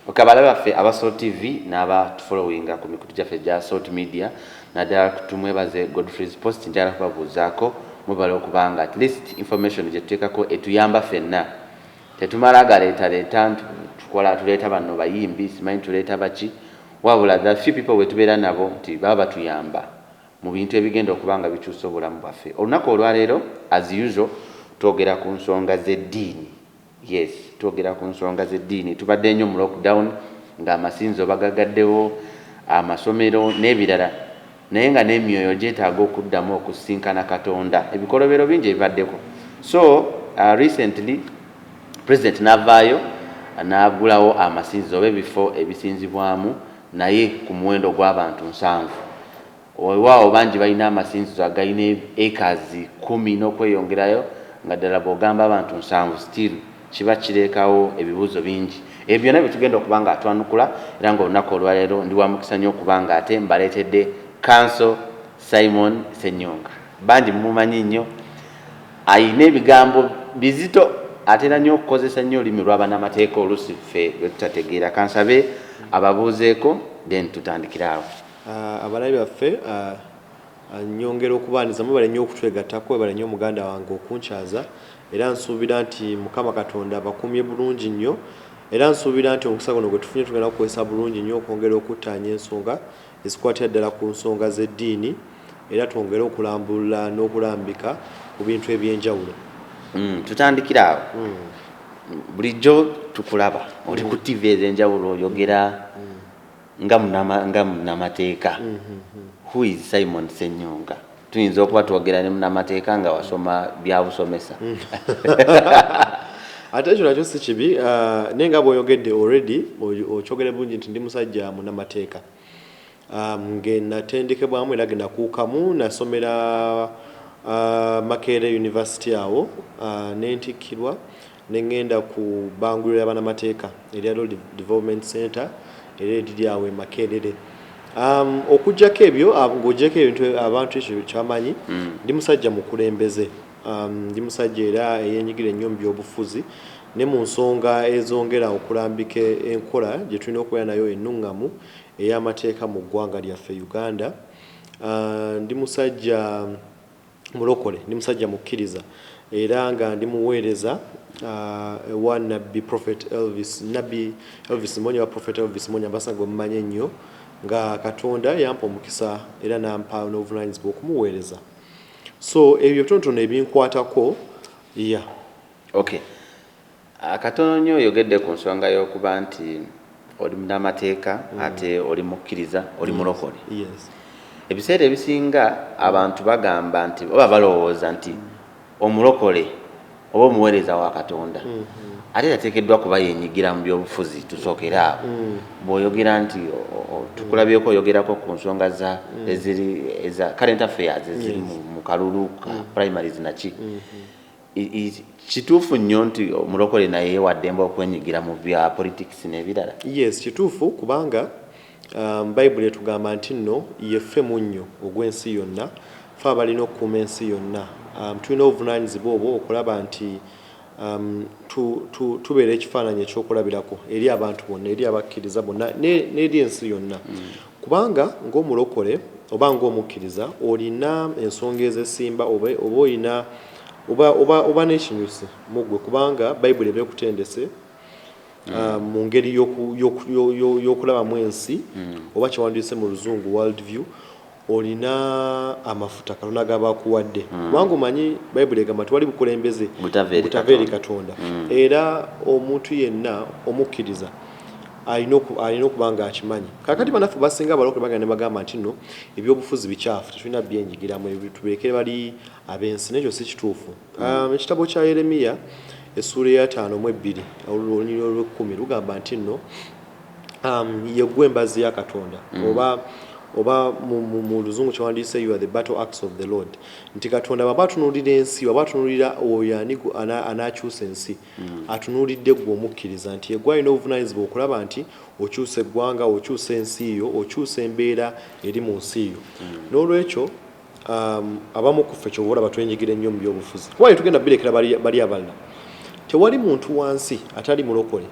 okabala baffe aba Salt TV n'aba followinga ku mikutu gyaffe gya Salt Media naddala tumwebaze Godfrey's Post njala kubabuuzaako mubala okubanga at least information gye tuteekako etuyamba ffenna tetumala galeeta tukola tuleeta banno bayimbi simanyi tuleeta baki wabula the few people wetubeera nabo nti baba batuyamba mu bintu ebigenda okubanga bikyusa obulamu bwaffe olunaku olwaleero as usual twogera ku nsonga z'eddiini. Yes, twogera ku nsonga z'eddiini. Tubadde nnyo mu lockdown ng'amasinzo bagagaddewo amasomero n'ebirala naye nga n'emyoyo gyetaaga okuddamu okusinkana Katonda ebikolobero bingi ebibaddeko. So recently president n'avaayo n'agulawo amasinzo oba ebifo ebisinzibwamu naye ku muwendo gw'abantu 7. Olwawo bangi balina amasinzizo agalina acres 10 n'okweyongerayo nga ddala bw'ogamba abantu 7 still kiba kireekawo ebibuuzo bingi. Ebyo byonna bye tugenda okuba nga atwanukula era ng'olunaku olwaleero ndi wa mukisa nnyo okubanga ate mbaleetedde Council Simon Senyonga. Bangi mumumanyi nnyo ayina ebigambo bizito atera nnyo okukozesa nnyo olulimi lw'abannamateeka oluusi ffe lwe tutategeera. Kansabe ababuuzeeko then tutandikira awo. Abalabi baffe nyongera okubaaniza mubale nnyo okutwegattako webale nnyo muganda wange okunkyaza era nsuubira nti Mukama Katonda abakumye bulungi nnyo era nsuubira nti omukisa guno gwe tufunye tugenda kukozesa bulungi nnyo okwongera okuttaanya ensonga ezikwatira ddala ku nsonga z'eddiini era twongere okulambulula n'okulambika ku bintu ebyenjawulo. Tutandikira awo. Bulijjo tukulaba oli ku TV ez'enjawulo oyogera nga munnamateeka. Who is Simon Senyonga? Tuyinza okuba twogera ne munnamateeka nga wasoma bya busomesa. Ate ekyo nakyo si kibi naye nga bw'oyogedde already okyogere bulungi nti ndi musajja munnamateeka. Nge natendekebwamu era genda kuukamu nasomera Makerere University awo nentikkirwa ne ngenda ku bbanguliro y'abannamateeka erya Road Development Center era eriri awo e Makerere. Okujjako ebyo ng'oggyeko ebintu abantu ekyo kyamanyi ndi musajja mukulembeze. Ndi musajja era eyeenyigira ennyo mu byobufuzi ne mu nsonga ezongera okulambika enkola gye tulina okubeera nayo ennuŋŋamu ey'amateeka mu ggwanga lyaffe Uganda. Ndi musajja mulokole, ndi musajja mukkiriza era nga ndi muweereza ewa Nabbi Prophet Elvis Monya wa Prophet Elvis Monya mbasanga omumanyi ennyo nga Katonda yampa omukisa era nampa n'obuvunaanyizibwa okumuweereza. So ebyo bitonotono ebinkwatako ya. Okay. Katono nnyo oyogedde ku nsonga y'okuba nti oli munnamateeka ate oli mukkiriza oli mulokole. Yes. Ebiseera ebisinga abantu bagamba nti oba balowooza nti omulokole oba omuweereza wa Katonda ate yateekeddwa kuba yenyigira mu byobufuzi tusookera awo. Bw'oyogera nti tukulabyeko oyogerako ku nsonga eza current affairs eziri mu kalulu ka primaries naki. Kituufu nnyo nti omulokole naye yeewaddemba okwenyigira mu bya politics n'ebirala? Yes, kituufu kubanga Bayibuli etugamba nti nno yeffe munnyo ogw'ensi yonna ffe abalina okukuuma ensi yonna. Tulina obuvunaanyizibwa obwo okulaba nti tubeera ekifaananyi ekyokulabirako eri abantu bonna eri abakkiriza bonna n'eri ensi yonna. Kubanga ng'omulokole oba ng'omukkiriza olina ensonga ezesimba oba n'ekinyusi mu ggwe kubanga Bayibuli eba ekutendese mu ngeri y'okulabamu ensi oba kyewandiise mu luzungu world view. Olina amafuta Katonda gaba akuwadde kubanga omanyi Bayibuli egamba tewali bukulembeze butaveeri Katonda. Era omuntu yenna omukkiriza alina okuba nga akimanyi. Kakati banaffe basinga abalokole bagenda ne bagamba nti nno ebyobufuzi bikyafu tetulina byenjigiramu tubeekere bali ab'ensi. Nekyo si kituufu. Ekitabo kya Yeremiya essuula ya 5:2 olunyiriri olw'ekkumi lugamba nti nno yeggwe embazi ya Katonda oba mu luzungu kyewandiise you are the battle axe of the Lord. Nti Katonda baba atunuulira ensi waba atunuulira oyo anaakyusa ensi atunuulidde ggwe omukkiriza nti yeggwe alina obuvunaanyizibwa okulaba nti okyusa eggwanga okyusa ensi yo okyusa embeera eri mu nsi yo. N'olwekyo abamu ku ffe kyobola batwenyigire nnyo mu byobufuzi. Wali tugenda birekera bali abalala. Tewali muntu wansi atali mulokole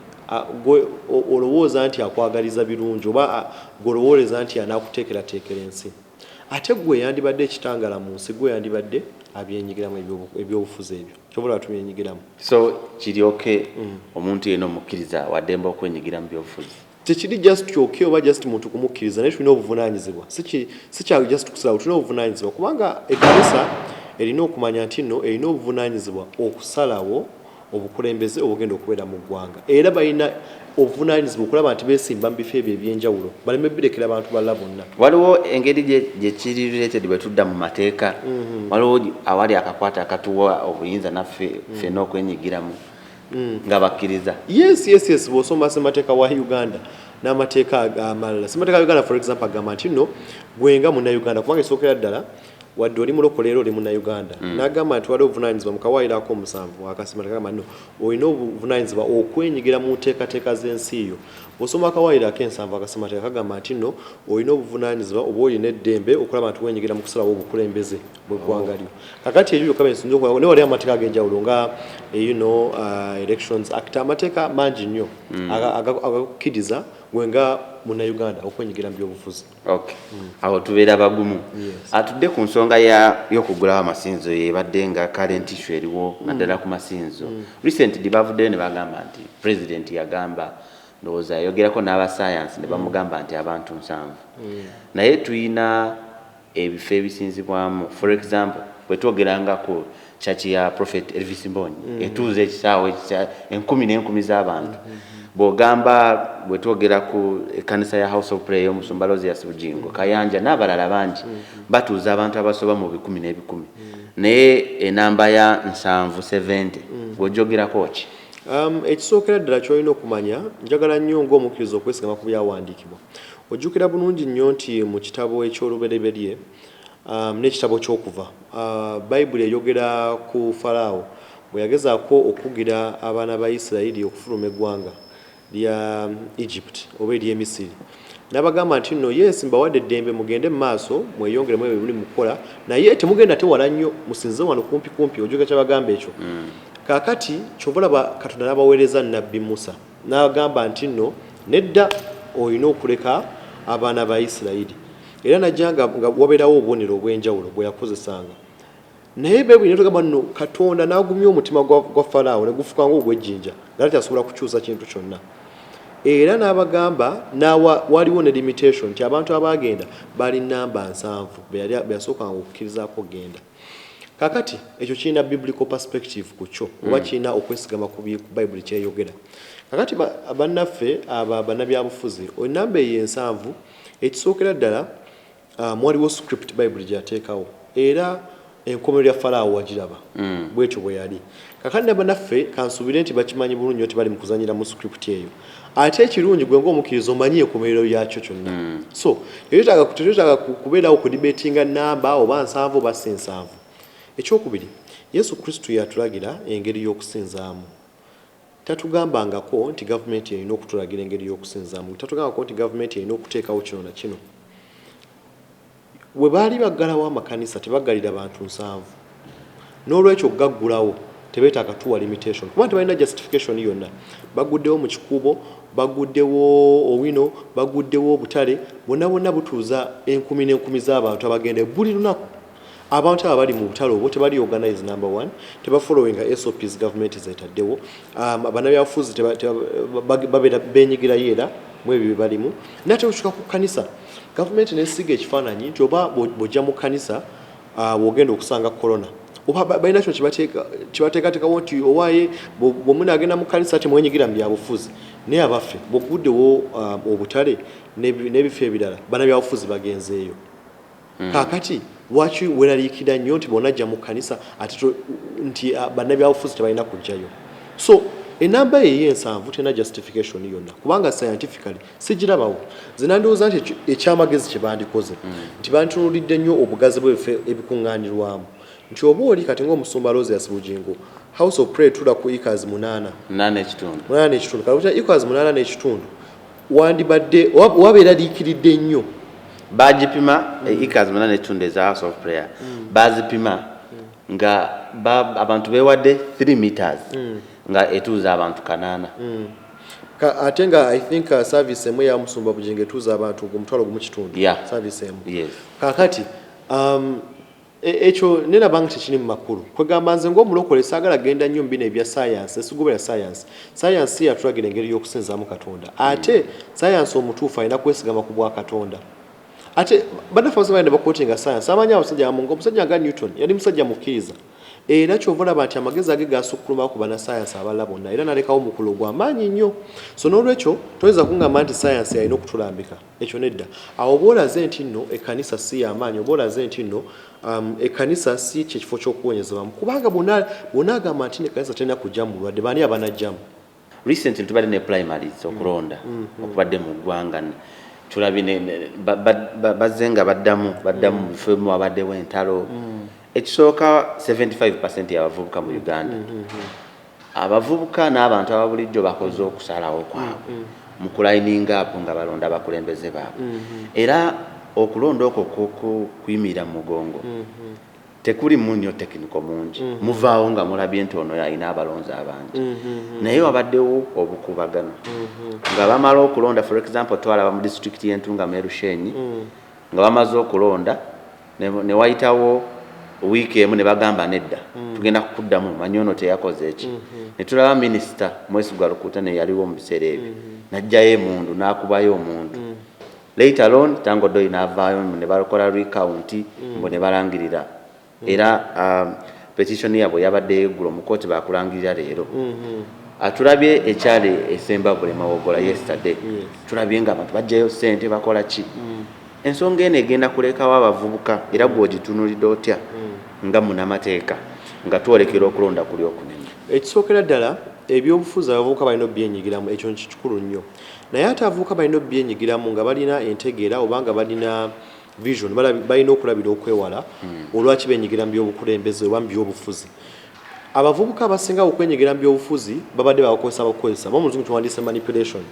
olowooza nti akwagaliza birungi oba golowoleza nti anakuteekerateekera ensi ate gwe yandibadde ekitangala mu nsi gwe yandibadde abyenyigiramu ebyobufuzi ebyo kyobola tumyenyigiramu so kiryoke omuntu yena omukkiriza waddemba okwenyigira mu byobufuzi tekiri just kyoke oba just muntu kumukkiriza naye tulina obuvunaanyizibwa si kya just kusalawo tulina obuvunaanyizibwa kubanga ekkanisa erina okumanya nti nno erina obuvunaanyizibwa okusalawo obukulembeze obugenda okubeera mu ggwanga era balina obuvunaanyizibwa okulaba nti beesimba mu bifo ebyo ebyenjawulo baleme birekera abantu balala bonna waliwo engeri gye kiri related bwe tudda mu mateeka waliwo awali akakwata akatuwa obuyinza naffe ffenna okwenyigiramu nga bakkiriza yes bw'osoma ssemateeka wa uganda n'amateeka amalala ssemateeka wa uganda for example agamba nti nno gwenga munnauganda kubanga esookera ddala wadde oli mulokoleero oli munnauganda n'agamba nti waliwo obuvunaanyizibwa mukawaayirako omusanvu akasemateeka agamba nno olina obuvunaanyizibwa okwenyigira mu nteekateeka z'ensi yo bw'osoma akawaayirako ensanvu akasemateeka kagamba nti nno olina obuvunaanyizibwa oba olina eddembe okulaba nti wenyigira mu kusalawo obukulembeze bw'eggwanga lyo kakati ebyo byokka bensinza okukola ne wali amateeka ag'enjawulo nga elections act amateeka mangi nnyo agakukkiriza gwenga munnauganda okwenyigira mu byobufuzi awo tubeera bagumu atudde ku nsonga y'okugulawo amasinzo yebadde nga current issue eriwo naddala ku masinzo recently bavuddeyo ne bagamba nti president yagamba ndowooza yayogerako n'abasayansi ne bamugamba nti abantu 7 naye tulina ebifo ebisinzibwamu for example bwe twogerangako church ya prophet Elvis Mbonyi etuuza ekisaawe 10,000 z'abantu bw'ogamba bwe twogera ku ekkanisa ya House of Prayer y'omusumba Lozias Bugingo Kayanja n'abalala bangi batuuza abantu abasoba mu 10,000 naye enamba ya 770 bw'ogyogerako ki ekisookera ddala ky'olina okumanya njagala nnyo ng'omukkiriza okwesigama ku byawandiikibwa ojjukira bulungi nnyo nti mu kitabo eky'olubereberye n'ekitabo ky'okuva bayibuli eyogera ku falaawo bwe yagezaako okugira abaana ba Isirayiri okufuluma eggwanga lya Egypt oba ery'e Misiri n'abagamba nti nno yes mbawadde eddembe mugende mu maaso mweyongeremu ebyo buli mukola naye temugenda tewala nnyo musinze wano kumpi ojjukira kyabagamba ekyo kaakati kyobalaba Katonda n'abaweereza nnabbi Musa n'agamba nti nno nedda olina okuleka abaana ba Isirayiri era najja nga wabeerawo obubonero obw'enjawulo bwe yakozesanga naye Bayibuli netugamba nno Katonda n'agumya omutima gwa Falaawo ne gufuuka ng'ogw'ejjinja nga tasobola kukyusa kintu kyonna era n'abagamba waliwo ne limitation nti abantu abaagenda bali namba 7 be yasookanga okukkirizaako genda kakati ekyo kirina biblical perspective ku kyo oba kirina okwesigama ku Bayibuli kyeyogera kakati bannaffe bannabyabufuzi enamba eyo 7 ekisookera ddala waliwo script Bayibuli gyateekawo era enkomerero ya Falaawo wagiraba bwetyo bwe yali kakati bannaffe kansuubire nti bakimanyi bulungi nti bali mu kuzanyira mu script eyo ate ekirungi gwe ng'omukkiriza omanyi enkomerero yakyo kyonna so tetwetaaga kubeerawo kudibetinga namba oba 7 oba si 7 ekyokubiri Yesu Kristo yatulagira engeri y'okusinzaamu tatugambangako nti gavumenti erina okutulagira engeri y'okusinzaamu tatugambako nti gavumenti erina okuteekawo kino na kino bwe baali baggalawo amakanisa tebagalira bantu 7 n'olwekyo gaggulawo tebeetaaga tuwa limitation kuba tebalina justification yonna baguddewo mu kikubo baguddewo owino baguddewo obutale bonna butuuza 10,000 z'abantu abagenda buli lunaku abantu abali mu butale obwo tebali organize number 1 tebafollowinga SOPs government zetaddewo bannabyabufuzi babeera benyigira era mu ebyo balimu nate okukyuka ku kanisa gavumenti nesiga ekifaananyi nti oba bw'ojja mu kanisa bw'ogenda okusanga corona oba balina kino kibateekateekawo nti owaaye bwemunagenda mu kanisa temwenyigira mu byabufuzi naye abaffe bw'oguddewo obutale n'ebifo ebirala bannabyabufuzi bagenzeeyo kaakati lwaki weeraliikira nnyo nti bw'onajja mu kanisa ate nti bannabyabufuzi tebalina kujjayo so enamba eyo 7 tena justification yonna kubanga scientifically sigirabawo zinandowooza nti ekyamagezi kye bandikoze nti bantunuulidde nnyo obugazi bw'ebifo ebikuŋŋaanirwamu nti oba oli kati ng'omusumba Lozias Bugingo House of Prayer tula ku acres 8 kati acres 8 n'ekitundu wandibadde wabeera liikiridde nnyo bagipima acres 8 n'ekitundu eza House of Prayer bazipima nga abantu beewadde 3 meters nga etuuza abantu 8 atenga I think service emu ya musumba bujenge tuza abantu ku mutwalo gumu kitundu service emu yes kakati echo nena bangi chini makuru kwegamba nze ng'omulokole sagala genda nnyo mbine bya science esugubera science ya tulagira engeri y'okusinza mu katonda ate science omutuufu alina kwesigama ku bwa katonda ate badafaza bane bakotinga science amanya abasajja amunga omusajja nga Newton yali musajja mukkiriza era kyovula bati amagezi age gasukkuluma ku bana science abala bonna era nalekawo mukulu gw'amaanyi nnyo so n'olwekyo toyinza kungamba nti science yalina okutulambika ekyo nedda awo boolaze nti nno ekkanisa si y'amaanyi oboolaze nti nno ekkanisa si kyekifo ky'okuwonyezebamu kubanga bonna agamba nti ekkanisa terina kujja mu lwadde baani abanajjamu recently tubadde ne primaries okulonda okubadde mu ggwanga tulabye bazze nga baddamu mu bifo ebimu wabaddewo entalo ekisooka 75% y'abavubuka mu Uganda abavubuka n'abantu ababulijjo bakoze okusalawo kwabwe mu kulayininga apo nga balonda abakulembeze baabwe era okulonda okwo kuyimirira mu mugongo tekuli munyo tekiniko mungi muvaawo nga mulabye nti ono yalina abalonzi abangi naye wabaddewo obukubagano nga bamala okulonda for example twalaba mu district y'Entunga mu Rushenyi nga bamaze okulonda ne wayitawo wiiki emu ne bagamba nedda tugenda kukuddamu manyi ono teyakoze eki ne tulaba minisita Mwesigwa Lukutane yaliwo mu biseera ebyo n'ajjayo emundu n'akubayo omundu later on tango doi n'avaayo ne bakola recount mbo ne balangirira era petition yabwe yabadde eggulo mu kooti bakulangirira leero atulabye ekyali esemba bulema wogola yesterday tulabye nga abantu bajjayo ssente bakola ki ensonga eno egenda kulekawo abavubuka era bw'ogitunulidde otya nga munnamateeka nga twolekera okulonda kuli okunene ekisookera ddala ebyobufuzi abavubuka balina obyenyigiramu ekyo kikulu nnyo naye ate abavubuka balina obyenyigiramu nga balina entegeera oba nga balina vision balina okulabira okwewala olwaki benyigira mu byobukulembeze oba mu byobufuzi abavubuka abasinga okwenyigira mu byobufuzi babadde bakozesa mu muzungu tuwandiise manipulation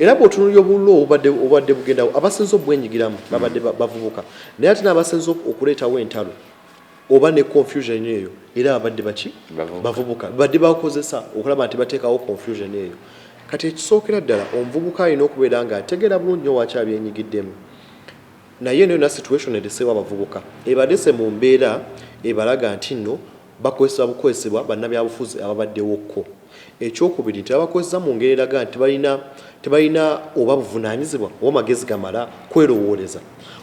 era bw'otunuulira obululu obadde bugendawo abasinza obwenyigiramu babadde bavubuka naye ate n'abasinza okuleetawo entalo oba ne confusion eyo era babadde baki bavubuka babadde bakozesa okulaba nti bateekawo confusion eyo kati ekisookera ddala omuvubuka alina okubeera nga ategeera bulungi nnyo waki abyenyigiddemu naye neno na situation edesewa abavubuka ebadese mu mbeera ebalaga nti nno bakozesebwa bannabyabufuzi ababaddewokko ekyokubiri nti abakozesa mu ngeri eraga nti tebalina oba buvunaanyizibwa oba magezi gamala kwerowooleza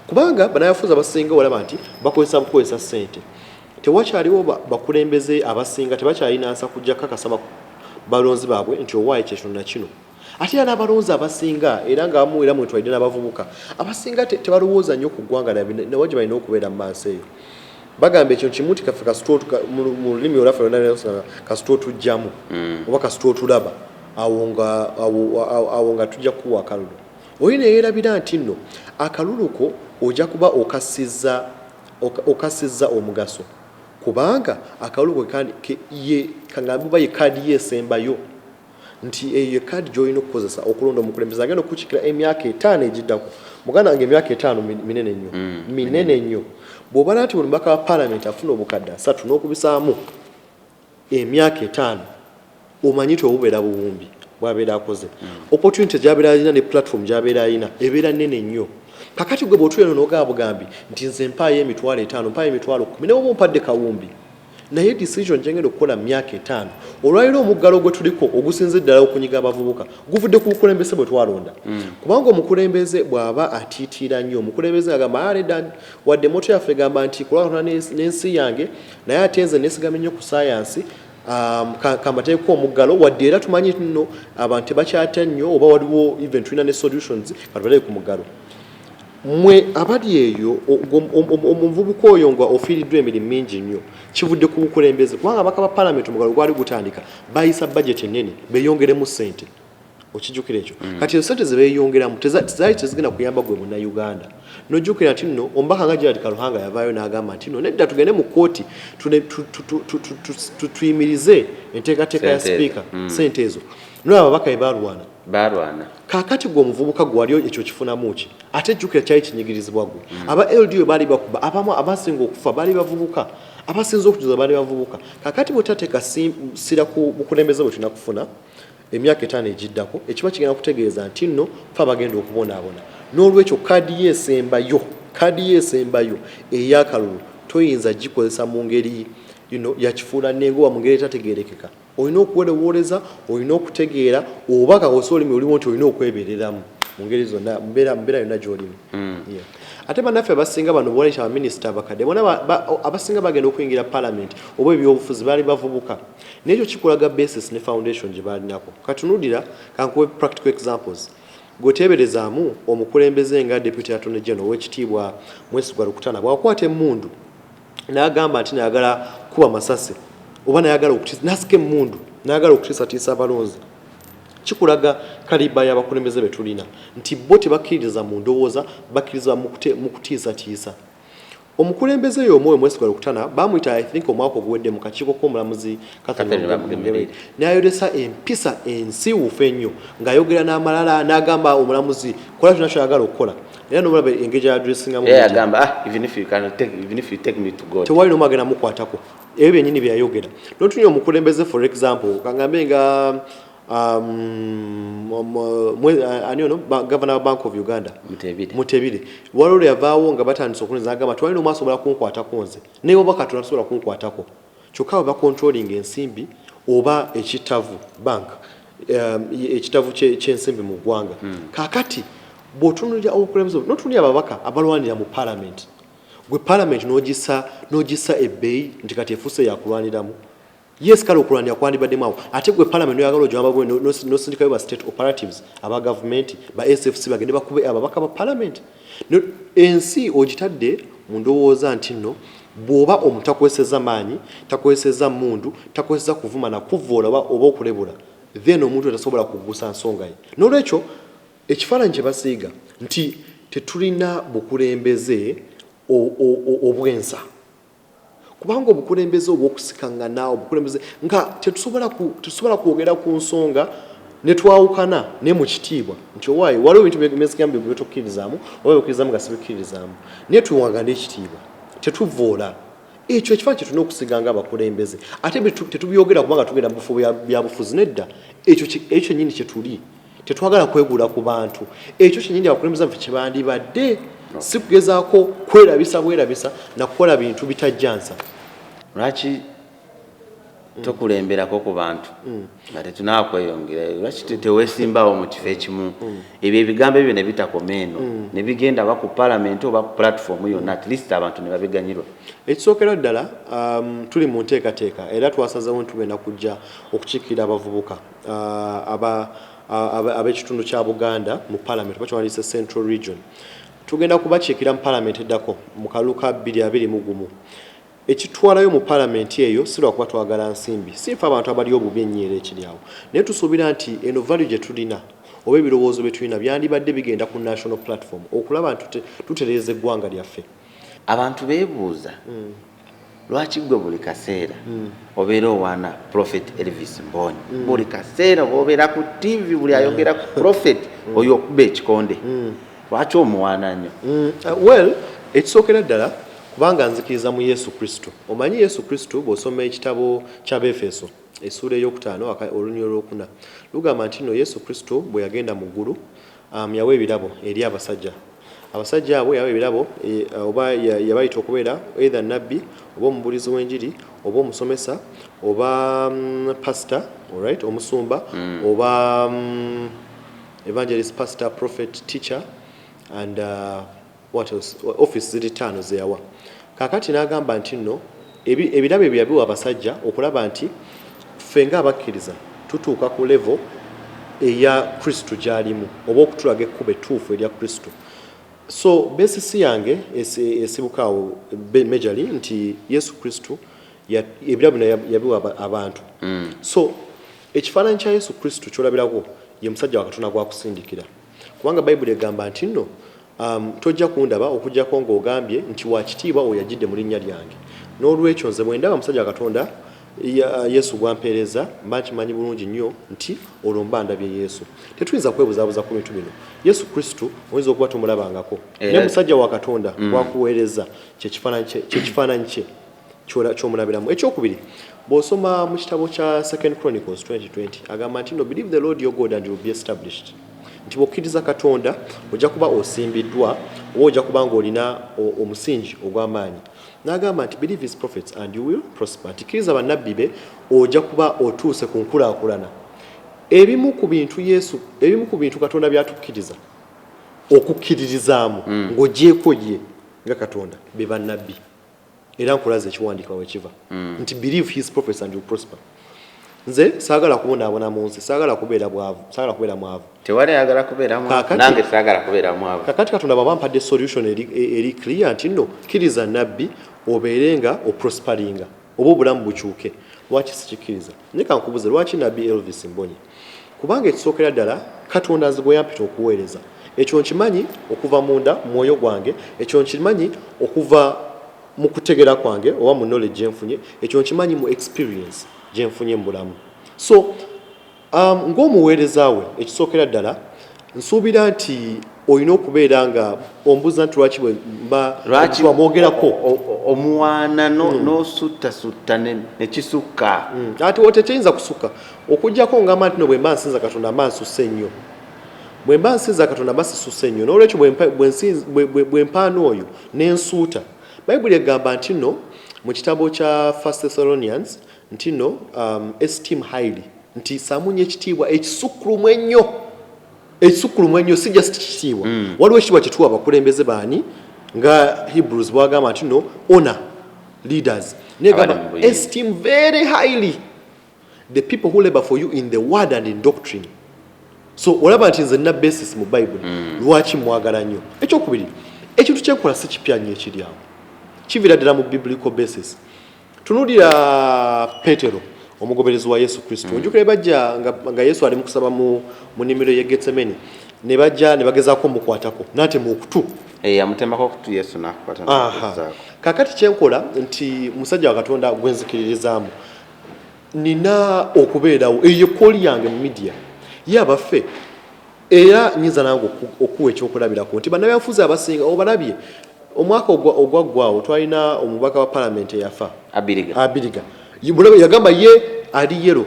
kubanga bannabyabufuzi abasinga olaba nti bakozesa ssente tewakyaliwo bakulembeze abasinga tebakyalina nsa kujja kakasa balonzi baabwe nti owaayo kyekino na kino ate era n'abalonzi abasinga era nga bamu era mwetwalidde n'abavubuka abasinga tebalowooza nnyo ku ggwanga nawe gye balina okubeera mu maaso eyo bagamba ekyo kimu nti kaffe mu lulimi olwaffe kasita otujjamu oba kasita otulaba awo nga tujja kuwa akalulu olina yeerabira nti nno akalulu ko ojja kuba okasizza omugaso kubanga akalulu kangamba ye kaadi yeesembayo nti eyo kaadi gy'olina okukozesa okulonda omukulembeze agenda okukikira emyaka 5 egiddako muganda wange emyaka 5 minene nnyo bw'obala nti buli mubaka wa paalamenti afuna obukadde 3 n'okubisaamu emyaka 5 omanyi ti obubeera buwumbi bw'abeera akoze opportunity gy'abeera alina ne platform gy'abeera alina ebeera nnene nnyo kakati gwe bw'otuula n'ogaba bugambi nti nze mpaayo emitwalo 5 mpaayo emitwalo 10 naye oba ompadde kawumbi naye decision gyengenda okukola mu myaka 5 olwaliro omuggalo gwe tuliko ogusinze ddala okunyiga abavubuka guvudde ku bukulembeze bwe twalonda kubanga omukulembeze bw'aba atiitira nnyo omukulembeze agamba wadde moto yaffe egamba nti kulwatona n'ensi yange naye ate nze neesigamye nnyo ku sayansi kambateeko omuggalo wadde era tumanyi nno abantu tebakyata nnyo oba waliwo even tulina ne solutions katubaleyo ku muggalo mwe abali eyo omuvubuka oyo nga ofiiriddwa emirimu mingi nnyo kivudde ku bukulembeze kubanga abaka ba paalamenti omugalo gwali gutandika bayisa budget ennene beeyongeremu ssente okijjukira ekyo kati ssente ze beeyongeramu tezaali tezigenda kuyamba gwe munnayuganda nojjukira nti nno omubaka nga Gerald Kaluhanga yavaayo n'agamba nti nno nedda tugende mu kkooti tuyimirize enteekateeka ya sipiika ssente ezo naye ababaka be balwana kakati gwe omuvubuka gwe waliyo ekyo kifunamu ki ate jjukira kyali kinyigirizibwa gwe aba LDO baali bakuba abamu abasinga okufa baali bavubuka abasinza okujuza baali bavubuka kakati bwe tateeka sira ku bukulembeze bwe tulina kufuna emyaka 5 ejiddako ekiba kigenda kutegeeza nti nno fa bagenda okubonaabona n'olwekyo kaadi yeesembayo ey'akalulu toyinza gikozesa mu ngeri yakifuula nengoba mu ngeri etategeerekeka olina okuwerewooleza olina okutegeera oba kakosa olimi olimu nti olina okwebereramu mu ngeri zonna mbeera yonna gy'olimu ate bannaffe abasinga bano bwolekya abaminisita abakadde bona abasinga bagenda okuyingira palamenti oba ebyobufuzi baali bavubuka n'ekyo kikulaga basis ne foundation gye baalinako katunulira kankuwe practical examples gweteeberezaamu omukulembeze nga deputy attorney general ow'ekitiibwa Mwesigwa Rukutana bw'akwata emmundu n'agamba nti nayagala kuba masasi oba nayagala nasika emmundu nayagala okutiisatiisa abalonzi kikulaga kaliba y'abakulembeze be tulina nti bo tebakkiririza mu ndowooza bakkiriza mu kutiisatiisa omukulembeze oyo omwoyo Mwesigwa Rukutana bamuyita I think omwaka oguwedde mu kakiiko k'omulamuzi n'ayolesa empisa ensiiwuufu ennyo ng'ayogera n'amalala n'agamba omulamuzi kola kyonna ky'ayagala okukola era n'omulaba engeri y'adressingamu even if you take me to God tewali n'omu agenda mukwatako ebyo byennyini byayogera n'otunywa omukulembeze for example kangambe nga Governor wa Bank of Uganda Mutebire waliwo yavaawo nga batandise okuneza agamba twali n'omu asobola kunkwatako nze naye oba katonda tasobola kunkwatako kyokka we bacontrolling ensimbi oba ekitavu bank ekitavu ky'ensimbi mu ggwanga kaakati bw'otunulira obukulembeze n'otunulira ababaka abalwanira mu parliament gwe parliament n'ogisa ebbeeyi nti kati efuuse yakulwaniramu yes kale okulwanira kwandibaddemu awo ate gwe parliament noyagala ojwamba nosindikayo ba state operatives aba government ba SFC bagende bakube ababaka ba parliament ensi ogitadde mu ndowooza nti nno bw'oba omutakweseza maanyi takweseza mmundu takweseza kuvuma na kuvoola oba okulebula then omuntu tasobola kugusa nsonga ye n'olwekyo ekifaananyi kye basiiga nti tetulina bukulembeze obwensa kubanga obukulembeze obw'okusikangana obukulembeze nga tetusobola kwogera ku nsonga ne twawukana ne mu kitiibwa nti owaayi waliwo ebintu by'esigambye byetokkiririzaamu oba byokkiririzaamu nga sibikkiririzaamu naye tuwagana ekitiibwa tetuvoola ekyo ekifaananyi kye tulina okusiganga abakulembeze ate tetubyogera kubanga tugenda mu bifo bya bufuzi nedda ekyo kyennyini kye tuli tetwagala kweguula ku bantu ekyo kyennyini abakulembeze baffe kye bandibadde si kugezaako kwerabisa bwerabisa nakukola bintu bitajjansa lwaki tokulemberako ku bantu nga tetunaakweyongera lwaki teweesimbawo mu kifo ekimu ebyo ebigambo ebyo ne bitakoma eno ne bigenda ba ku palamenti oba ku platform yonna at least abantu ne babiganyirwa ekisookera ddala tuli mu nteekateeka era twasazewo ntugenda kujja okukiikirira abavubuka ab'ekitundu kya Buganda mu palamenti bakiwandiise Central Region tugenda kubakiikira mu palamenti eddako mu kalulu ka 2021 ekitwalayo mu palamenti eyo si lwa kuba twagala nsimbi sifa abantu abali obubi ennyo ekiri awo naye tusuubira nti eno value gye tulina oba ebirowoozo bye tulina byandibadde bigenda ku national platform okulaba nti tutereeza eggwanga lyaffe abantu beebuuza lwaki gwe buli kaseera obeera owaana Prophet Elvis Mbonyi buli kaseera obeera ku TV buli ayogera ku Prophet oyo okuba ekikonde lwaki omuwaana nnyo well ekisookera ddala kubanga nzikiriza mu Yesu Kristo omanyi Yesu Kristo bw'osoma ekitabo ky'Abefeso essuula ey'okutaano olunyi olwokuna lugamba nti no Yesu Kristo bwe yagenda mu ggulu yawa ebirabo eri abasajja abo yawa ebirabo oba yabayita okubeera either nabbi oba omubulizi w'enjiri oba omusomesa oba pastor alright omusumba oba evangelist pastor prophet teacher and what else office ziri 5 zeyawa kakati n'agamba nti nno ebirabo ebyo yabiwa abasajja okulaba nti ffe nga abakkiriza tutuuka ku level eya Kristo gy'alimu oba okutulaga ekkubo ettuufu erya Kristo so besisi yange esibukaawo majorly nti Yesu Kristo ebirabo yabiwa abantu so ekifaananyi kya Yesu Kristo kyolabirako ye musajja wa Katonda gwakusindikira kubanga Bayibuli egamba nti nno tojja kundaba okujjako ng'ogambye nti wakitiibwa oyo yajjidde mu linnya lyange n'olwekyo nze bwe ndaba musajja wa Katonda Yesu gwampeereza mba nkimanyi bulungi nnyo nti olwo mba ndabye Yesu tetuyinza kwebuzaabuza ku bintu bino Yesu Kristo oyinza okuba tumulabangako ne musajja wa Katonda gwakuweereza kyekifaananyi kye ky'omulabiramu. Ekyokubiri, bw'osoma mu kitabo kya 2 Chronicles 20:20 agamba nti no believe the Lord your God and you will be established. Nti bw'okkiriza Katonda ojja kuba osimbiddwa oba ojja kuba ng'olina omusingi ogw'amaanyi. N'agamba nti believe his prophets and you will prosper. Nti kkiriza bannabbi be ojja kuba otuuse ku nkulaakulana. Ebimu ku bintu Katonda by'atukkiriza okukkiririzaamu ng'ogyeko ye nga Katonda be bannabbi. Era nkulaze ekiwandiika wekiva nti believe his prophets and you will prosper. Nze saagala kubonaabona mu nsi, saagala kubeera mwavu. Tewali ayagala kubeera mwavu, nange saagala kubeera mwavu. Kakati Katonda bw'aba ampadde solution eri clear nti nno kkiriza nabbi obeerenga oprosperinga oba obulamu bukyuke. Lwaki sikikkiriza? Naye kankubuze lwaki nabbi Elvis Mbonyi? Kubanga ekisookera ddala Katonda nze gwe yampita okuweereza. Ekyo nkimanyi okuva munda mwoyo gwange, ekyo nkimanyi okuva mu kutegera kwange oba mu knowledge gyenfunye, ekyo nkimanyi mu experience gyenfunye mu bulamu. So ng'omuweereza we ekisookera ddala nsuubira nti olina okubeera nga ombuza nti lwaki bamwogerako omuwaana n'osuttasutta ne kisukka. Ati otekiyinza kusukka okuggyako ngamba nti no bwe mba nsinza Katonda mba nsusse nnyo. Bwe mba nsinza Katonda mba sisusse nnyo. N'olwekyo bwe mpaana oyo n'ensuuta. Bayibuli egamba nti nno mu kitabo kya 1 Thessalonians nti nno esteem highly nti saamunye ekitiibwa ekisukkulumu ennyo. Ekisukkulumu ennyo si just kitiibwa. Waliwo ekitiibwa kye tuwa abakulembeze baani nga Hebrews bwagamba nti nno honor leaders. Negamba esteem very highly the people who labor for you in the word and in doctrine. So olaba nti nze nina basis mu Bible lwaki mwagala nnyo. Ekyokubiri, ekintu kyenkola si kipya nnyo ekiri awo. Kivira ddala mu biblical basis. Tunuulira Petero omugoberezi wa Yesu Kristo. Njukira bajja nga Yesu ali mu kusaba mu nnimiro y'e Getsemani. Ne bajja ne bagezaako mukwatako n'ate mu kutu. Yamutemako okutu Yesu n'akukwata. Kakati kyenkola nti musajja wa Katonda gwe nzikiririzaamu. Nina okubeerawo eyo kkooli yange mu media. Ye abaffe era nyinza nange okuwa ekyokulabirako nti bannabyabufuzi abasinga obalabye omwaka ogwaggwaawo twalina omubaka wa palamenti eyafa Abiriga. Yagamba ye ali yero,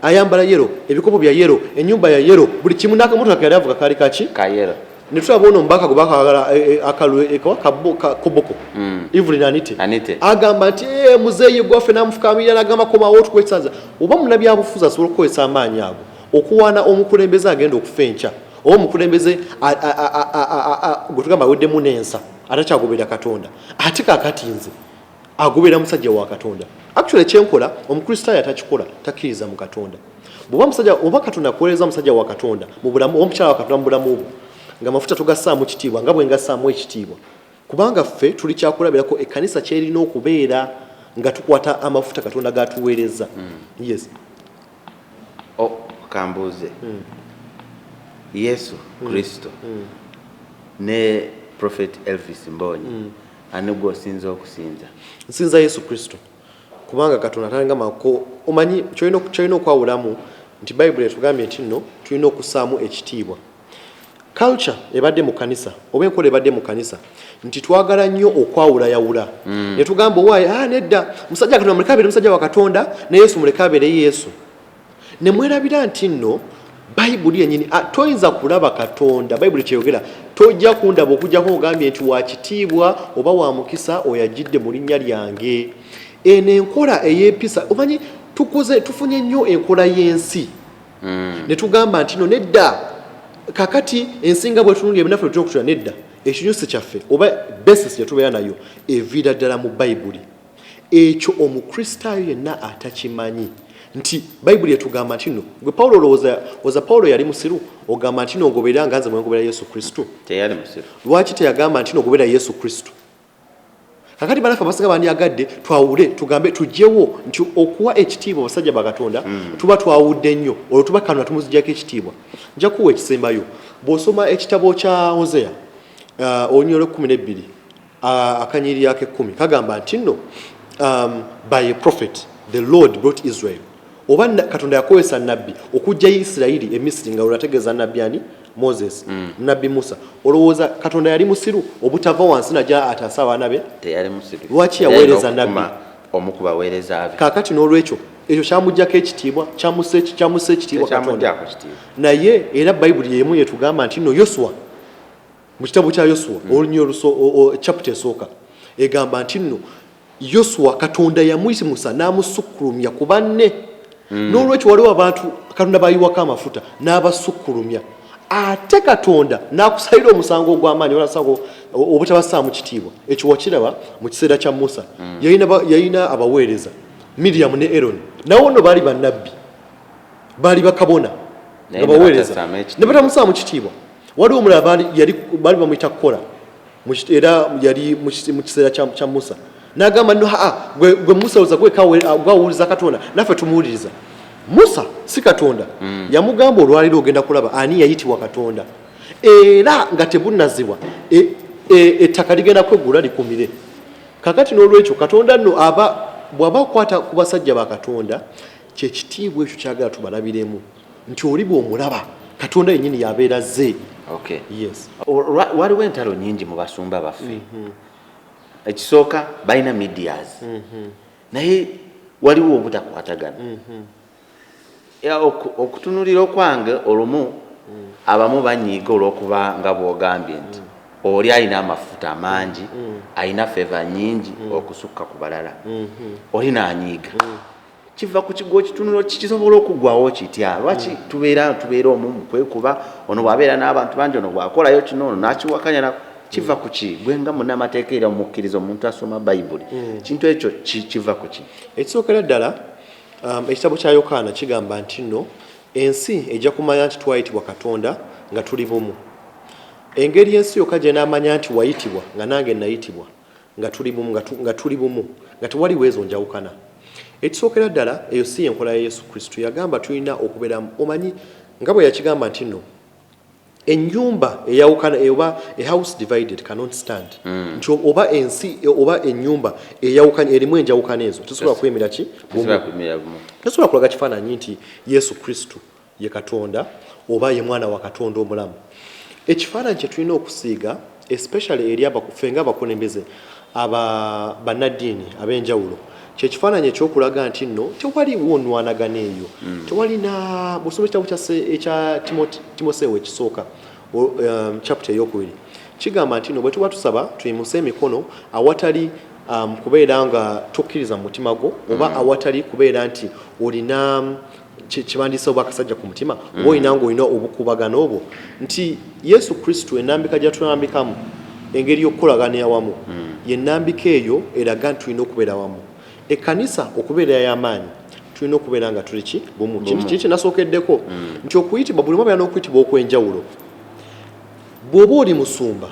ayambala yero, ebikopo bya yero, ennyumba ya yero, buli kimu n'akamotoka ke yali avuga kaali kaki ka yero. Ne tulaba ono omubaka gwe baakagala akaboko Evelyn Anite agamba nti muzeeyi gwaffe n'amufukamirira n'agamba komawo tukwesanza. Oba munnabyabufuzi asobola okukozesa amaanyi ago okuwaana omukulembeze agenda okufa enkya oba omukulembeze gwe tugamba aweddemu n'ensa atakyagoberera Katonda ate kaakati nze agoberera musajja wa Katonda. Actually kyenkola omukristaayo atakikola takkiriza mu Katonda. Bw'oba musajja oba Katonda akuweereza musajja wa Katonda mu bulamu omukyala wa Katonda mu bulamu bwo ng'amafuta tugassaamu kitiibwa nga bwe ngassaamu ekitiibwa. Kubanga ffe tuli kyakulabirako ekkanisa kyerina okubeera nga tukwata amafuta Katonda g'atuweereza. Yes. Kambuze Yesu Kristo ne Prophet Elvis Mbonyi ani gwe osinza okusinza? Nsinza Yesu Kristo kubanga Katonda atangambako omanyi kyolina okwawulamu nti Bayibuli etugambye nti nno tulina okussaamu ekitiibwa. Culture ebadde mu kanisa oba enkola ebadde mu kanisa nti twagala nnyo okwawulayawula ne tugamba owaaye nedda musajja Katonda muleka abeere musajja wa Katonda ne Yesu muleka abeere Yesu. Ne mwerabira nti nno Bayibuli yennyini toyinza kulaba Katonda Bayibuli kyeyogera tojja kundaba okujjako ogambye nti wa kitiibwa oba wa mukisa oyajjidde mu linnya lyange. Eno enkola ey'empisa omanyi tufunye nnyo enkola y'ensi ne tugamba nti no nedda kakati ensinga bwe tunulira ebinaffe tulina okutula nedda ekinyusi kyaffe oba basis gye tubeera nayo eviira ddala mu Bayibuli. Ekyo omukristaayo yenna atakimanyi nti Bayibuli etugamba nti no gwe Pawulo olowooza Pawulo yali musiru ogamba nti no ngoberera nga nze mwe ngoberera Yesu Kristo. Teyali musiru. Lwaki teyagamba nti no ngoberera Yesu Kristo? Kakati banafe abasinga bandyagadde twawule tugambe tujjewo nti okuwa ekitiibwa abasajja ba Katonda tuba twawudde nnyo olwo tuba Katonda tumuziggyako ekitiibwa. Nja kuwa ekisembayo bw'osoma ekitabo kya Hosea olunyolo 12 akanyiri yake 10 kagamba nti no by a prophet the Lord brought Israel. Oba Katonda yakozesa nabbi okujja Isirayiri emisiri nga olategeeza nabbi ani Moses nabbi Musa. Olowooza Katonda yali musiru obutava wansi najja ataasa abaana be? Teyali musiru. Lwaki yaweereza nabbi? omukubaweereza abe kakati n'olwekyo ekyo kyamuggyako ekitiibwa kyamussa ekitiibwa Katonda naye era Bayibuli yemu yetugamba nti nno Yoswa mu kitabu kya Yoswa olunyo chapter esooka egamba nti nno Yoswa Katonda yamuyisimusa n'amusukkulumya ku banne n'olwekyo waliwo abantu Katonda bayiwako amafuta n'abasukkulumya ate Katonda n'akusalira omusango ogw'amaanyi olasago obutabasaamu kitiibwa ekyo wakiraba mu kiseera kya Musa yalina abaweereza Miriam ne Aaron nawo nno baali bannabbi baali bakabona nga baweereza ne batamusaamu kitiibwa waliwo omulala baali bamuyita Kora era yali mu kiseera kya Musa n'agamba nno gwe Musa oza gwawuliriza Katonda naffe tumuwuliriza Musa si Katonda yamugamba olwaliro ogenda kulaba ani yayitibwa Katonda era nga tebunnazibwa ettaka ligenda kweggula likumire kakati n'olwekyo Katonda nno bw'aba akwata ku basajja ba Katonda kyekitiibwa ekyo kyagala tubalabiremu nti oli bw'omulaba Katonda yennyini yabeera ze. Okay. Yes. Waliwo entalo nyingi mu basumba baffe ekisooka balina medias naye waliwo obutakwatagana okutunulira okwange olumu abamu banyiiga olw'okuba nga bw'ogambye nti oli alina amafuta amangi alina feva nyingi okusukka ku balala oli n'anyiiga kiva ku kigo kitunuliro kisobola okugwawo kitya lwaki tubeera omu kwekuba ono bw'abeera n'abantu bangi ono bw'akolayo kino ono n'akiwakanya kiva ku ki gwe nga munnamateeka era mukkiriza omuntu asoma Bayibuli kintu ekyo kiva ku ki ekisookera ddala ekitabo kya Yokaana kigamba nti nno ensi ejja kumanya nti twayitibwa Katonda nga tuli bumu engeri ensi yokka gye n'amanya nti wayitibwa nga nange nayitibwa nga tuli bumu nga tewaliwo ezo njawukana ekisookera ddala eyo si enkola ya Yesu Kristo yagamba tulina okubeeramu omanyi nga bwe yakigamba nti nno ennyumba eyawukana oba a house divided cannot stand nti oba ensi oba ennyumba eyawukanye erimu enjawukana ezo tesobola kwemera ki tesobola kulaga kifaananyi nti Yesu Kristo ye Katonda oba ye mwana wa Katonda omulamu ekifaananyi kye tulina okusiiga especially eri ffe ng'abakulembeze bannaddiini ab'enjawulo kyekifaananyi ekyokulaga nti nno tewaliwo nnwanagana eyo tewalina busoma ekitabo ekya Timoseewo ekisooka chapter eyokubiri kigamba nti nno bwe tuba tusaba tuyimuse emikono awatali kubeera nga tokkiriza mu mutima gwo oba awatali kubeera nti olina kibandiisa oba akasajja ku mutima oba olina ng'olina obukubagano obwo nti Yesu Kristo ennambika gy'atulambikamu engeri y'okukolagana awamu y'ennambika eyo eraga nti tulina okubeera wamu ekkanisa okubeera y'amaanyi tulina okubeera nga tuli ki bumu kintu kiri kinasookeddeko nti okuyitibwa buli mwabeera n'okuyitibwa okw'enjawulo bw'oba oli musumba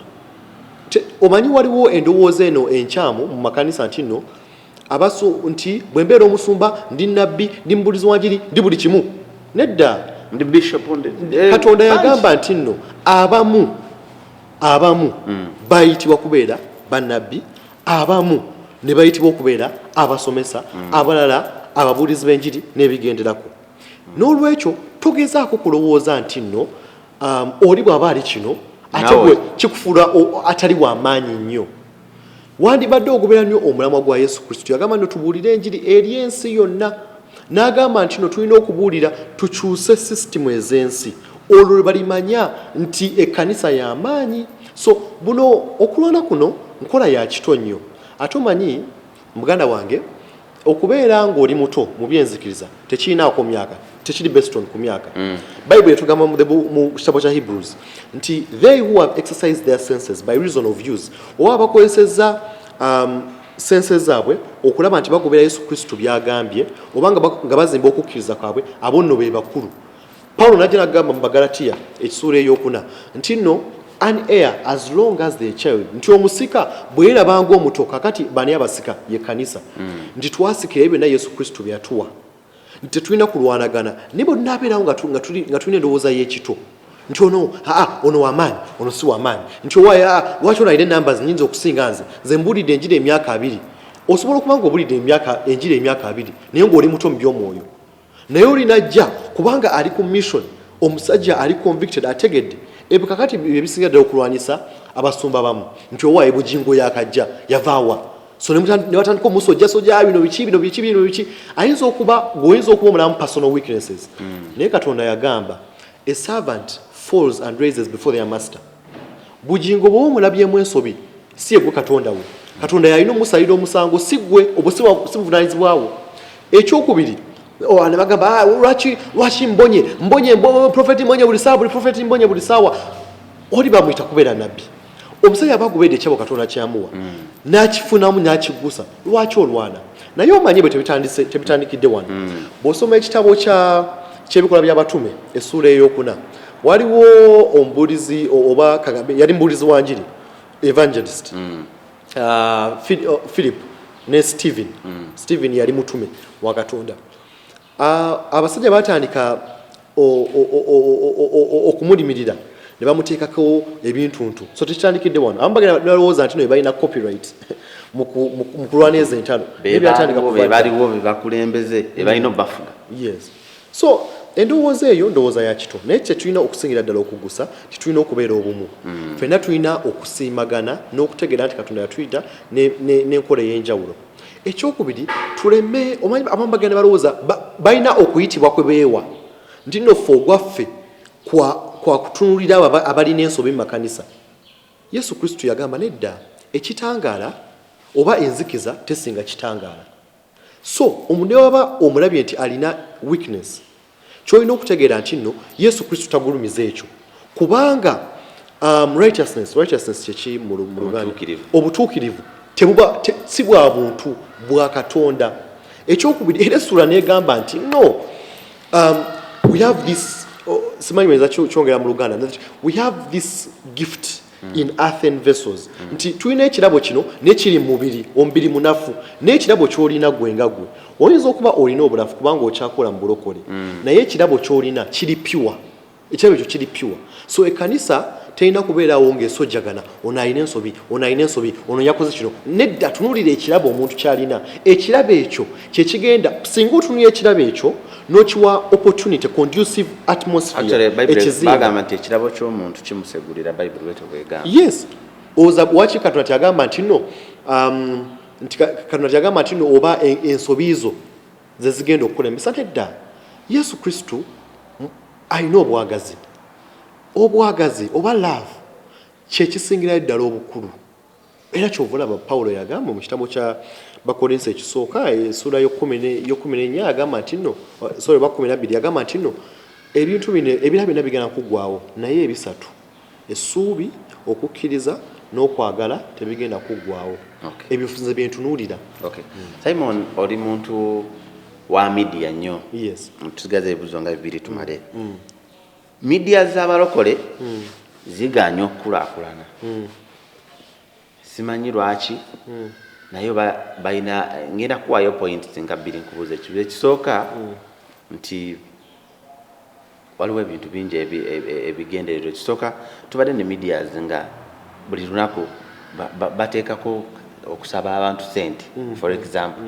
omanyi waliwo endowooza eno enkyamu mu makanisa nti nno nti bwe mbeera omusumba ndi nabbi ndi mubulizi wa njiri ndi buli kimu nedda ndi bishop Katonda yagamba nti nno abamu bayitibwa kubeera bannabbi abamu ne bayitibwa okubeera abasomesa abalala ababuulizi b'enjiri n'ebigenderako n'olwekyo togezaako kulowooza nti nno oli bw'aba ali kino ate gwe kikufuula atali w'amaanyi nnyo wandibadde ogoberera nnyo omulamwa gwa Yesu Kristo yagamba nno tubuulire enjiri eri ensi yonna n'agamba nti nno tulina okubuulira tukyuse sisitimu ez'ensi olwo lwe balimanya nti ekkanisa y'amaanyi so buno okulwana kuno nkola ya kito nnyo ate omanyi muganda wange okubeera ng'oli muto mu byenzikiriza tekirinaako myaka tekiri based on ku myaka Bible yatugamba mu kitabo kya Hebrews nti they who have exercised their senses by reason of use oba bakozesezza senses zaabwe okulaba nti bagoberera Yesu Kristo byagambye oba nga bazimba okukkiriza kwabwe abo nno be bakulu Paulo najja n'agamba mu Bagalatiya ekisuula ey'okuna nti nno an heir as long as the child nti omusika bwe yerabanga omuto kakati bani abasika ye kanisa nti twasikira byonna Yesu Kristo byatuwa nti tetulina kulwanagana naye bwe tunaabeerawo nga tulina endowooza y'ekito nti ono w'amaanyi ono si w'amaanyi nti lwaki ono alina numbers nnyinza okusinga nze mbuulidde enjiri emyaka 2 osobola okuba nga obuulidde enjiri emyaka 2 naye ng'oli muto mu by'omwoyo naye olinajja kubanga ali ku mission omusajja ali convicted ategedde ebyo kakati ebisinga ddala okulwanyisa abasumba bamu nti owaaye bugingo yakajja yavaawa so ne batandika omusojja bino biki ayinza okuba omulamu personal weaknesses naye Katonda yagamba a servant falls and raises before their master. Bujingo bw'omulabyemu ensobi si yegwe Katonda we. Katonda yalina omusalira omusango si gwe obuvunaanyizibwawo. Ekyokubiri ne bagamba lwaki mbonye prophet mbonye buli saawa oli bamuyita kubeera nabbi. Omusajja abagubedde ekyabo Katonda kyamuwa n'akifunamu n'akigusa lwaki olwana naye omanye bwe tebitandikidde wano. Bw'osoma ekitabo ky'ebikola by'abatume essuula ey'okuna waliwo omubuulizi oba kagambe yali mubuulizi wa njiri evangelist Philip ne Stephen yali mutume wa Katonda. Abasajja batandika okumulimirira ne bamuteekako ebintuntu so tekitandikidde wano abamu bagenda balowooza nti no balina copyright mu kulwana ezo entalo baliwo bebakulembeze ebalina obafuga. Yes, so endowooza eyo ndowooza ya kito naye tetulina okusingira ddala okugusa tetulina okubeera obumu ffenna tulina okusiimagana n'okutegeera nti Katonda yatuyita n'enkola ey'enjawulo. Ekyokubiri tuleme omanyi abamu bagenda balowooza balina okuyitibwa kwe beewa nti nno ffe ogwaffe kwa kutunulira abalina ensobi mu makanisa. Yesu Kristo yagamba nedda ekitangaala oba enzikiza tesinga kitangaala. So omuntu waba omulabye nti alina weakness kyolina okutegeera nti nno Yesu Kristo tagulumiza ekyo kubanga righteousness kyeki mu Luganda obutuukirivu si bwa buntu bwa Katonda. Ekyokubiri era essula negamba nti no we have this simanyi kyongera mu Luganda we have this gift in earthen vessels nti tulina ekirabo kino nekiri mubiri omubiri munafu n'ekirabo kyolina gwe nga gwe oyinza okuba olina obulafu kubanga okyakola mu bulokole naye ekirabo kyolina kiri pure ekirabo ekyo kiri pure. So ekkanisa terina kubeerawo ng'esojjagana ono alina ensobi ono yakoze kino nedda tunuulira ekirabo omuntu kyalina ekirabo ekyo kyekigenda singa otunulira ekirabo ekyo n'okiwa opportunity conducive atmosphere bagamba nti ekirabo ky'omuntu kimusegulira Bayibuli bwetyo bwegamba. Yes, oza waki Katonda tyagamba nti nno Katonda tyagamba nti nno oba ensobi zo ze zigenda okukulembesa nedda. Yesu Kristo alina obwagazi oba love kyekisingira ddala obukulu era kyovulaba Pawulo yagamba mu kitabo kya Bakolinso ekisooka essula y'okumi agamba nti nno bakumi agamba nti nno ebintu bino ebirala byonna bigenda kuggwaawo naye ebisatu essuubi okukkiriza n'okwagala tebigenda kuggwaawo. Ebifunze byentunuulira. Simon oli muntu wa media nnyo. Yes. Tusigaze ebibuzo nga bibiri tumale. Media z'abalokole ziganya okukulaakulana. Simanyi lwaki naye balina ngenda kuwaayo points nga bbiri nkubuuza ekibuzo ekisooka nti waliwo ebintu bingi ebigendererwa. Ekisooka tubadde ne medias nga buli lunaku bateekako okusaba abantu sente for example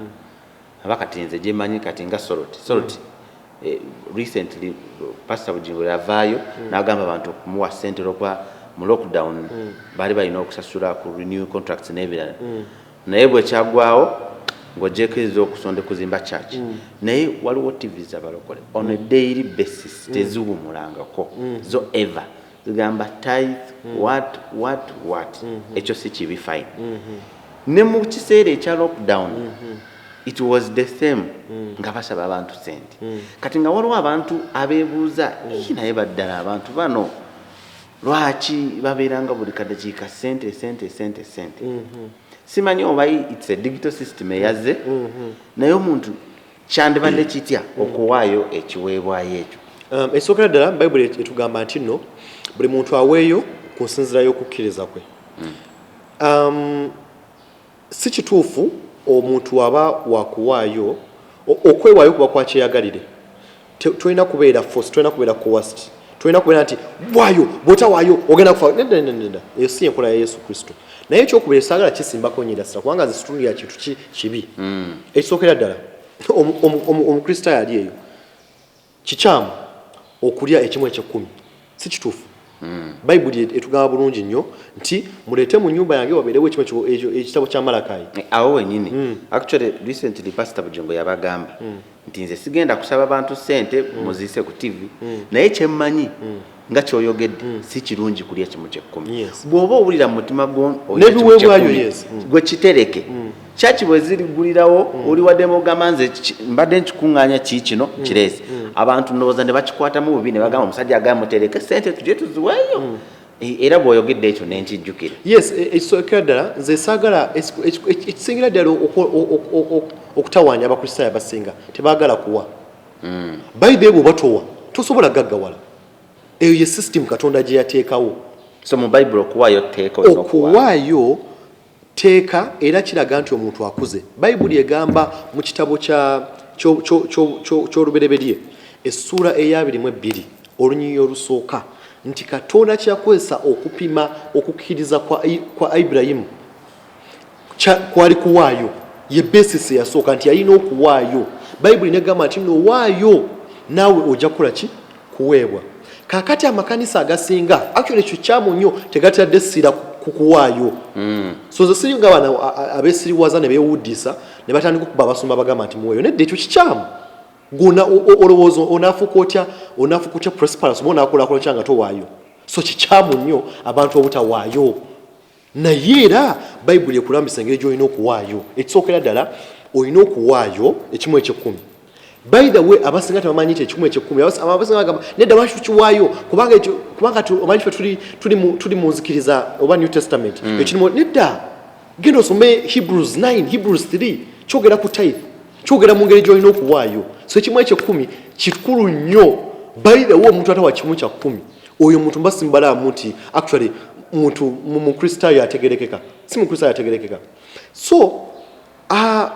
abakati nze gyemanyi kati nga Soroti recently Pastor Bujingo yavaayo n'agamba abantu okumuwa sente olwokuba mu lockdown bali balina okusasula ku renew contracts n'ebirala naye bwekyagwawo ng'ogyekiriza okusonda kuzimba church naye waliwo TV z'abalokole on a daily basis teziwumulangako zo ever zigamba tithe what ekyo si kibi fine ne mu kiseera ekya lockdown it was the same nga basaba abantu sente kati nga waliwo abantu abeebuuza naye baddala abantu bano lwaki babeeranga buli kadakiika sente simanyi oba it's a digital system eyazze naye omuntu kyandibadde kitya okuwaayo ekiweebwayo ekyo. Esookera ddala Bayibuli etugamba nti nno buli muntu aweeyo ku nsinziira y'okukkiriza kwe. Si kituufu omuntu aba wakuwaayo okwewaayo kuba kwa kyeyagalire. Tulina kubeera force, tulina kubeera coerced, tulina kubeera nti waayo bw'otawaayo ogenda kufa. Nedda eyo si enkola ya Yesu Kristo. Naye ekyokubiri saagala kisimbako nnyirasira kubanga zisitunulira kintu kibi. Ekisookera ddala omukristaayo ali eyo kikyamu okulya ekimu eky'ekkumi si kituufu. Bayibuli etugamba bulungi nnyo nti mulete mu nyumba yange wabeerewo ekitabo kya Malakayi. Awo wenyini. Actually recently Pastor Bujongo yabagamba nti nze sigenda kusaba abantu ssente muzise ku TV naye kyemmanyi nga kyoyogedde si kirungi kulya kimu ky'ekkumi. Bw'oba owulira mu mutima gwo n'ebiweebwayo gwe kitereke kyaki bwe zirigulirawo oli waddemu ogamba nze mbadde nkikuŋŋaanya kino kireese abantu ndowooza ne bakikwatamu bubi ne bagamba omusajja agamba mutereke ssente tujye tuziweeyo era bw'oyogedde ekyo n'enkijjukira. Ekisookera ddala nze saagala ekisingira ddala okutawaanya abakristaayo abasinga tebaagala kuwa. Bayibuli bw'oba towa tosobola gaggawala. Eyo ye system Katonda gye yateekawo. So mu Bayibuli okuwaayo teeka era kiraga nti omuntu akuze. Bayibuli egamba mu kitabo ky'olubereberye essuula eya 22 olunyiriri olusooka nti Katonda kyakozesa okupima okukkiriza kwa Ibulayimu kwali kuwaayo ye basis yasooka nti yalina okuwaayo. Bayibuli negamba nti nowaayo naawe ojja kukola ki kuweebwa. Kakati amakanisa agasinga actually ekyo kyamu nnyo tegatadde ssira kukuwaayo. So ze siri nga bana abeesiriwaza ne beewuddisa ne batandika okuba abasumba bagamba nti muweeyo nedda ekyo kikyamu. Guna olowooza onaafuuka otya prosperous oba onaakulaakulana kyanga towaayo. So kikyamu nnyo abantu obutawaayo. Naye era Bayibuli ekulambisa engeri gy'olina okuwaayo. Ekisookera ddala olina okuwaayo ekimu eky'ekkumi. By the way abasinga tebamanyi nti ekimu eky'ekkumi abasinga bagamba nedda lwaki tukiwaayo kubanga omanyi ffe tuli mu nzikiriza oba New Testament ekirimu nedda genda osome Hebrews 9 Hebrews 3 kyogera ku tithe kyogera mu ngeri gy'olina okuwaayo. So ekimu eky'ekkumi kikulu nnyo. By the way omuntu atawa kimu kya kkumi oyo muntu mbasimbalaamu nti actually muntu mukristaayo ategerekeka si mukristaayo ategerekeka. So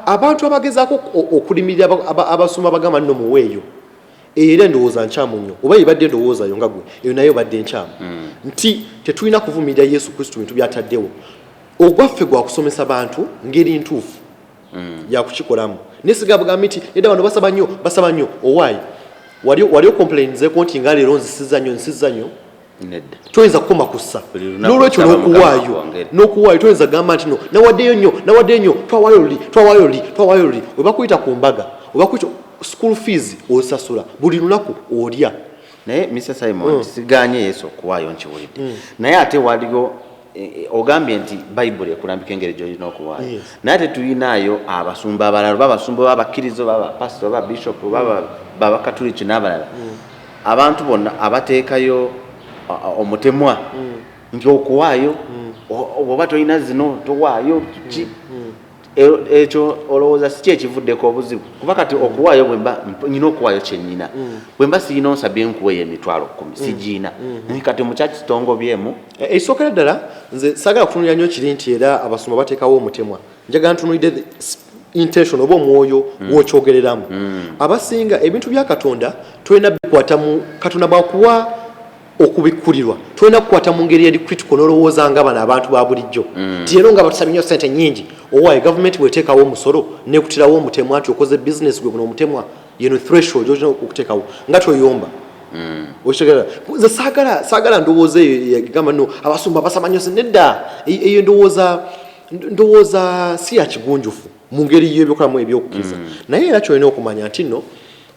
abantu abagezaako okulimirira abasumba bagamba nno muweeyo era endowooza nkyamu nnyo oba yibadde endowoozayo nga gwe eyo naye obadde nkyamu nti tetulina kuvumirira Yesu Kristo bintu byataddewo. Ogwaffe gwa kusomesa bantu ngeri ntuufu yakukikolamu nesiga bugambi nti nedda bano basaba nnyo owaayi wali okomplainzeko nti nga leero nzisiza nnyo toyinza kukoma kussa n'olwekyo n'okuwaayo toyinza gamba nti no nawaddeyo nnyo twawaayo luli we bakuyita ku mbaga we bakuyita school fees osasula buli lunaku olya. Naye Mr. Simon siganye Yesu okuwaayo nkiwulidde naye ate waliwo ogambye nti Bayibuli ekulambika engeri gy'olina okuwaayo naye tetuyinaayo abasumba abalala babasumba babakkirizo babapasito bababishop babakatuliki n'abalala abantu bonna abateekayo omutemwa nti okuwaayo oba tolina zino towaayo ekyo olowooza si kyekivuddeko obuzibu kuba kati okuwaayo bwemba nyina okuwaayo kyennyina bwemba siyina onsabye nkuweeyo emitwalo 10 sigiina kati mukyaki kitongobyemu. Ekisookera ddala nze saagala kutunulira nnyo kiri nti era abasumba bateekawo omutemwa njagala ntunulidde intention oba omwoyo gw'okyogereramu. Abasinga ebintu bya Katonda tolina bikwata mu Katonda bwakuwa okubikkulirwa tolina kukwata mu ngeri eri critical n'olowooza nga bano abantu ba bulijjo nti ero nga batusabye nnyo ssente nnyingi owaayi gavumenti bw'eteekawo omusolo nekutirawo omutemwa nti okoze business gwe guno omutemwa yeno threshold gy'olina okuteekawo nga toyomba. Okitegeera nze saagala ndowooza eyo egamba nno abasumba basaba nnyo nedda eyo ndowooza si ya kigunjufu mu ngeri y'ebyokolamu ebyokukkiriza. Naye era kyolina okumanya nti nno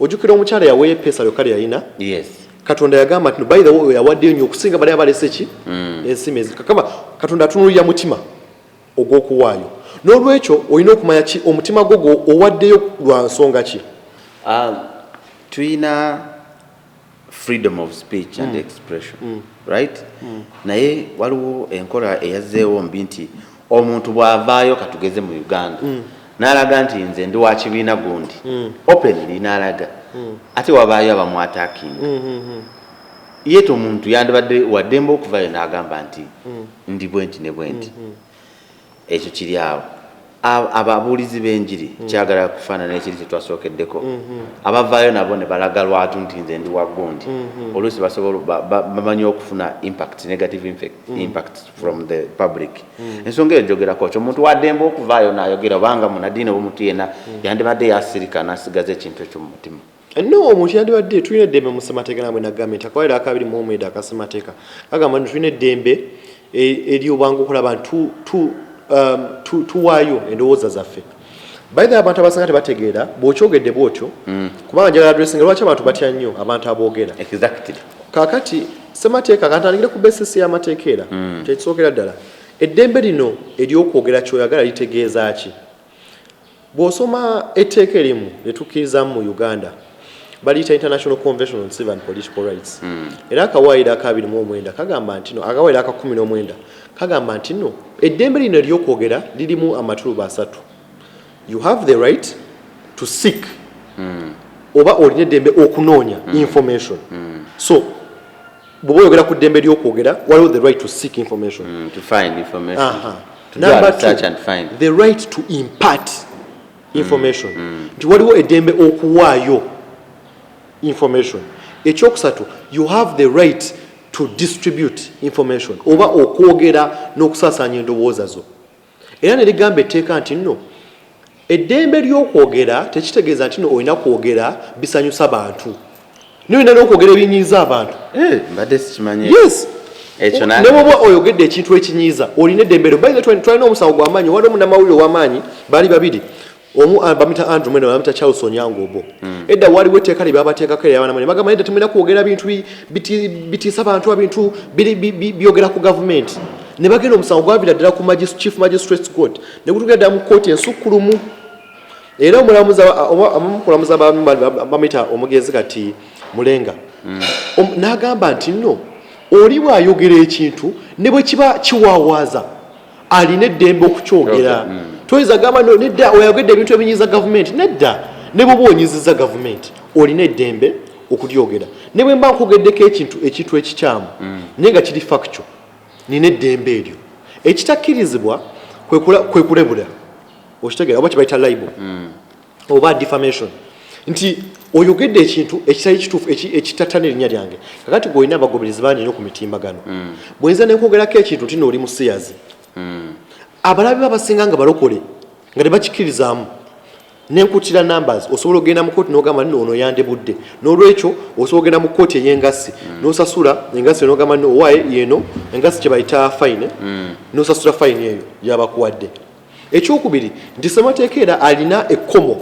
ojjukira omukyala yaweeyo epeesa lyokka lye yalina. Katonda yagamba nti by the way yawaddeyo nnyo okusinga bali abalese ki ensimu ezikakaba Katonda atunulira mutima ogw'okuwaayo. N'olwekyo olina okumanya ki omutima gwo owaddeyo lwa nsonga ki. Tuyina freedom of speech and expression right naye waliwo enkola eyazzeewo mbi nti omuntu bw'avaayo katugeze mu Uganda n'alaga nti nze ndi wa kibiina gundi openly n'alaga ate wabaayo abamwataakinga yetu omuntu yandibadde waddemba okuvaayo n'agamba nti ndi bwenti ne bwenti ekyo kiri awo. Ababuulizi b'enjiri kyagala kufaanana ekiri kyetwasookeddeko abavaayo nabo ne balaga lwatu nti nze ndi wa gundi oluusi basobola bamanyi okufuna negative impact from the public. Ensonga eyo njogerako kyo omuntu waddemba okuvaayo n'ayogera obanga munadiini omuntu yenna yandibadde yasirika n'asigaza ekintu ekyo mu mutima. no omuntu yandibadde tulina eddembe mu ssemateeka namwe na gavumenti akawaire akabiri mu omwenda akasemateeka kagamba nti tulina eddembe eryobwanga okulaba tuwaayo endowooza zaffe baithe abantu abasinga tebategeera bw'okyogedde bw'otyo kubanga njagala addressinga lwaki abantu batya nnyo abantu aboogera kaakati ssemateeka kantandikire ku besisi y'amateeka era kyekisookera ddala eddembe lino ery'okwogera kyoyagala litegeeza ki bw'osoma etteeka erimu lyetukkirizamu mu uganda baliyita International Convention on Civil and Political Rights era akawaayiro akabiri mu omwenda kagamba nti no akawaayiro aka 19 kagamba nti no eddembe lino ery'okwogera lirimu amatuluba asatu you have the right to seek oba olina eddembe okunoonya information so bw'oba oyogera ku ddembe ly'okwogera waliwo the right to seek information to find information number two, and find the right to impart information nti waliwo eddembe okuwaayo information ekyokusatu you have the right to distribute information oba okwogera n'okusaasaanya endowooza zo era ne ligamba etteeka nti nno eddembe ly'okwogera tekitegeeza nti no olina kwogera bisanyusa bantu nolina n'okwogera ebinyiiza abantu mbadde sikimanyi yes ne bwoba oyogedde ekintu ekinyiiza olina eddembe lyo bayize twalina omusango gw'amaanyi waliwo munnamawulire ow'amaanyi baali babiri omu bamita Andrew mwene bamita Charles Senyonga obo edda waliwo etteeka lye babateekako eryabanamani bagamba edda temulina kwogera bintu bitiisa bantu abintu byogera ku gavumenti ne bagenda omusango gwabira ddala ku Chief Magistrates Court ne gutugera ddala mu kkooti ensukkulumu era omukulamuza bamita omugezi kati Mulenga n'agamba nti nno oli bw'ayogera ekintu ne bwe kiba kiwaawaza alina eddembe okukyogera toyinza gamba nedda oyogedde ebintu ebinyiiza gavumenti nedda ne bwoba onyiizizza gavumenti olina eddembe okulyogera ne bwe mba nkogeddeko ekintu ekikyamu naye nga kiri factual nina eddembe eryo ekitakkirizibwa kwe kulebula okitegeera oba kibayita libel oba defamation nti oyogedde ekintu ekitali kituufu ekitattana erinnya lyange kakati gweolina abagoberezi bangi nnyo ku mitimbagano bw'oyinza nenkwogerako ekintu nti nooli musiyazi abalabi babasinga nga balokole nga tebakikkirizaamu nenkutira numbers osobola okugenda mu kkooti n'ogamba nno ono yandebudde n'olwekyo osobola okugenda mu kkooti ey'engassi n'osasula engassi n'ogamba nno owaaye yeno engassi kye bayita fayine n'osasula fayine eyo yabakuwadde ekyokubiri nti ssemateeka era alina ekkomo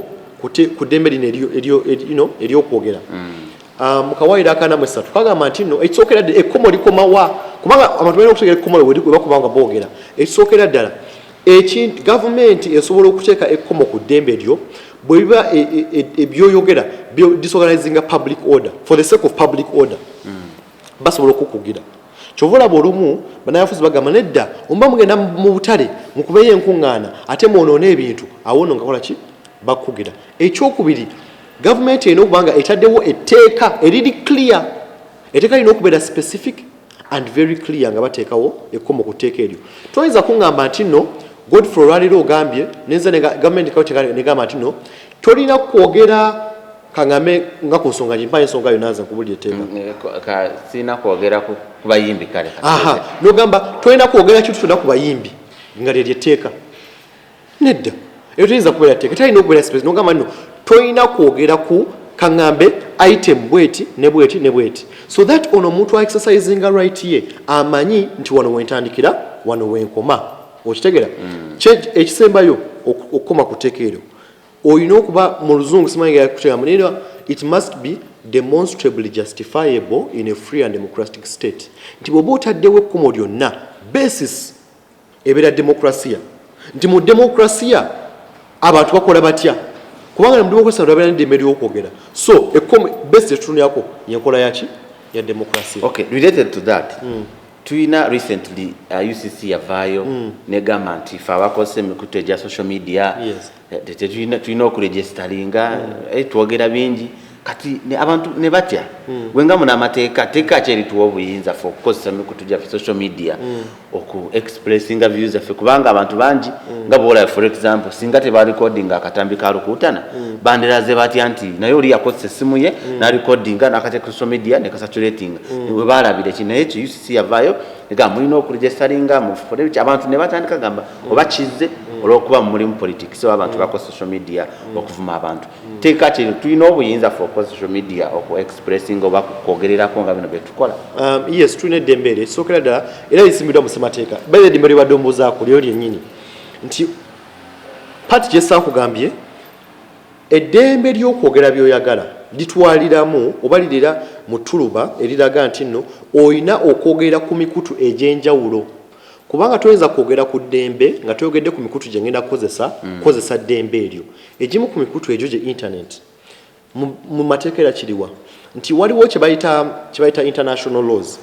ku ddembe lino ery'okwogera mu kawaayiro akanamu esatu kagamba nti nno ekisookera ddala ekkomo likoma wa kubanga abantu balina okutegera ekkomo we bakubanga boogera ekisookera ddala gavumenti esobola okuteeka ekkomo ku ddembe lyo bwe biba ebyoyogera disorganizing public order for the sake of public order basobola okukugira kyova olaba olumu bannabyabufuzi bagamba nedda omuba mugenda mu butale mukubeyo enkuŋŋaana ate mwonoona ebintu awo nno ngakola ki bakugira ekyokubiri gavumenti erina okubanga etaddewo etteeka eriri clear etteeka lirina okubeera specific and very clear nga bateekawo ekkomo ku tteeka eryo toyinza kuŋŋamba nti nno Godfrey olwaliro ogambye nenza gavumenti negamba nti nno tolina kwogera kaŋŋambe nga ku nsonga mpa ensonga yo naza nkubulira etteeka sirina kwogera ku bayimbi kale nogamba tolina kwogera kintu kyonna ku bayimbi nga lyeryo etteeka nedda eyo toyinza kubeera tteeka talina okubeera space nogamba nno tolina kwogera ku kaŋŋambe item bweti ne bweti ne bweti so that ono omuntu exercisinga right ye amanyi nti wano wentandikira wano wenkoma okitegeera ekisembayo okukoma ku tteeka eryo olina okuba mu luzungu simanyi it must be demonstrably justifiable in a free and democratic state nti bw'oba otaddewo ekkomo lyonna basis ebeera demokrasiya nti mu demokrasiya abantu bakola batya kubanga mu demokrasiya babeera n'eddembe ly'okwogera so ekkomo basis etutunulyako yenkola yaki ya demokrasiya okay related to that tuina recently UCC yavaayo negamba nti ife abakozesa emikutu egya social media tulina okuregisteringa twogera bingi kati abantu ne batya wenga Munnamateeka teeka kyerituwa obuyinza for okukozesa emikutu gya social media oku expressinga views zaffe kubanga abantu bangi nga bwola for example singa teba recording akatambi ka lukuutana banderaze batya nti naye oli yakozesa essimu ye na recording n'akateeka social media ne kasaturating we balabire kino ekyo UCC yavaayo nga mulina okuregisteringa mu for abantu ne batandika gamba oba kizze olwokuba muri mu politics abantu bako social media okuvuma abantu teeka kiri tulina obuyinza for social media oku expressing oba kwogererako nga bino betukola yes tulina eddembe eryo ekisookera ddala era lisimbidwa mu ssemateeka baire eddembe lyobadde ombuuzaako lyo lyennyini nti pati gyessa kugambye eddembe ly'okwogera by'oyagala litwaliramu oba lirira mu ttuluba eriraga nti nno oyina okwogera ku mikutu egy'enjawulo kubanga toyinza kwogera ku ddembe nga toyogedde ku mikutu gye ngenda kukozesa ddembe eryo egimu ku mikutu egyo gye internet mu mateeka era kiriwa nti waliwo kye bayita international laws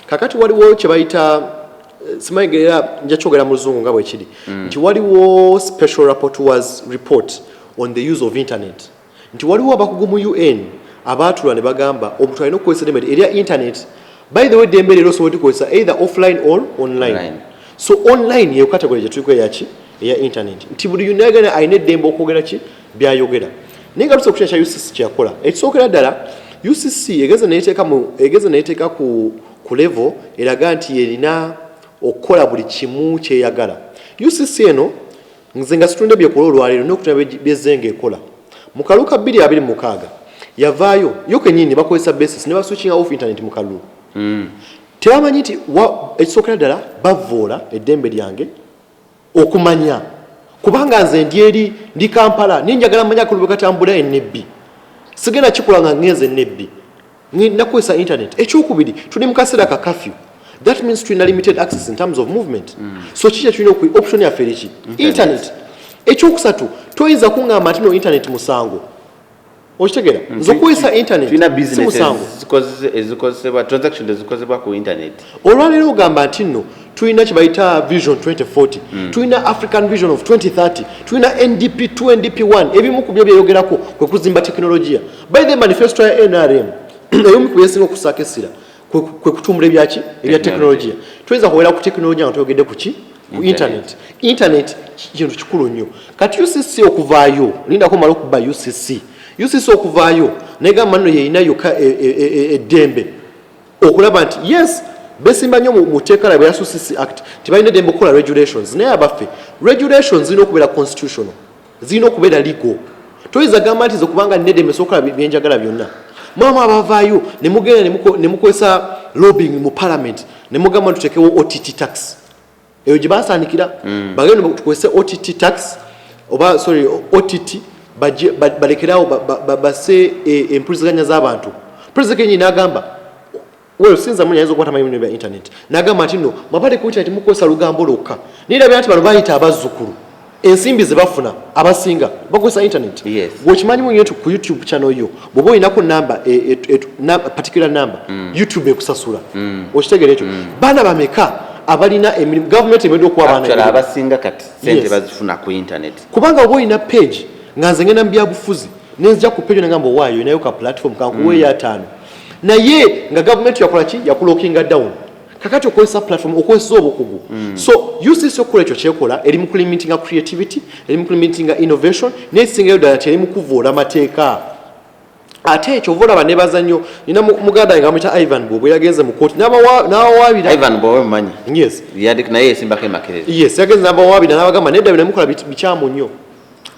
kakati waliwo kye bayita simayigerera nja kyogera mu luzungu nga bwe kiri nti waliwo special rapporteurs report on the use of internet nti waliwo abakugu mu UN abaatulwa ne bagamba omuntu alina okukozesa eddembe erya internet by the way eddembe leero osobola okukozesa either offline or online so online yeyo category gye tuliko eya internet nti buli yunagana alina eddembe okwogera ki byayogera naye nga tusa okukya kya UCC kyeyakola ekisookera ddala UCC egeze neeteeka ku level eraga nti yerina okukola buli kimu kyeyagala UCC eno nze nga situndde byekola olwaleero n'okutaba byezenga ekola mu kalulu ka 2026 yavaayo yo kenyini bakozesa basis ne baswitching off internet mu kalulu tebamanyi nti ekisookera ddala bavoola eddembe lyange okumanya kubanga nze ndi Kampala ninjagala manya akalulu katambula ennebbi sigenda kikola nga ngenze ennebbi nakozesa internet ekyokubiri tuli mu kaseera ka curfew that means tulina limited access in terms of movement so kiki tulina option yaffe eriki internet ekyokusatu toyinza kuŋŋamba nti no internet musango okitegera nze okukozesa internet tulina business ezikozesebwa transaction ezikozebwa ku internet olwaleero ogamba nti nno tulina kye bayita vision 2040 tulina african vision of 2030 tulina NDP 2 NDP 1 ebimu ku byo byeyogerako kwe kuzimba teknologiya by the manifesto ya NRM ebimu ku byesinga okusakisira kwe kutumbula ebya teknologiya tuyinza kuwera ku teknologiya nga tuyogedde ku ki ku internet kintu kikulu nnyo kati UCC okuvaayo lindako mala okuba UCC okuvaayo negamba nno yeyina yokka eddembe okulaba nti yes besimba nnyo mu teeka labwe ya UCC Act tebalina eddembe okukola regulations naye abaffe regulations zirina okubeera constitutional zirina okubeera legal toyinza gamba nti ze kubanga nina eddembe sokola byenjagala byonna mama abavaayo nemugenda nemukozesa lobbying mu parliament nemugamba tutekewo OTT tax eyo gye basaanikira bagenda tukozese OTT tax oba sorry OTT balekerawo base empuliziganya z'abantu president kenyini n'agamba sinza munya ayinza okukwata mayimino bya internet n'agamba nti nno mwabale ku internet mukozesa lugambo lwokka nirabira nti bano bayita abazzukulu ensimbi ze bafuna abasinga bakozesa internet bwekimanyi mu ku YouTube channel yo bwoba olinako particular number YouTube ekusasula okitegeera ekyo baana bameka abalina emirimu government emedde okuwa abaana abasinga kati sente bazifuna ku internet kubanga oba olina page nga nze ngenda mu byabufuzi nenzija ku page nengamba waayo inayo ka platform kankuwe ya 5 naye nga government yakola ki yakulookinga down kakati okozesa platform okozesa obukugu so UCC okukola ekyo kyekola eri mu kulimitinga creativity eri mu kulimitinga innovation nekisingayo ddala ti eri mu kuvoola amateeka ate ekyo oba olaba nebaza nnyo nina muganda nga amuyita Ivan Bobo yagenze mu kooti n'abawaabira Ivan Bobo mumanyi yes naye esimbako emakerere yes yagenze n'abawaabira n'abagamba nedda bino mukola bikyamu nnyo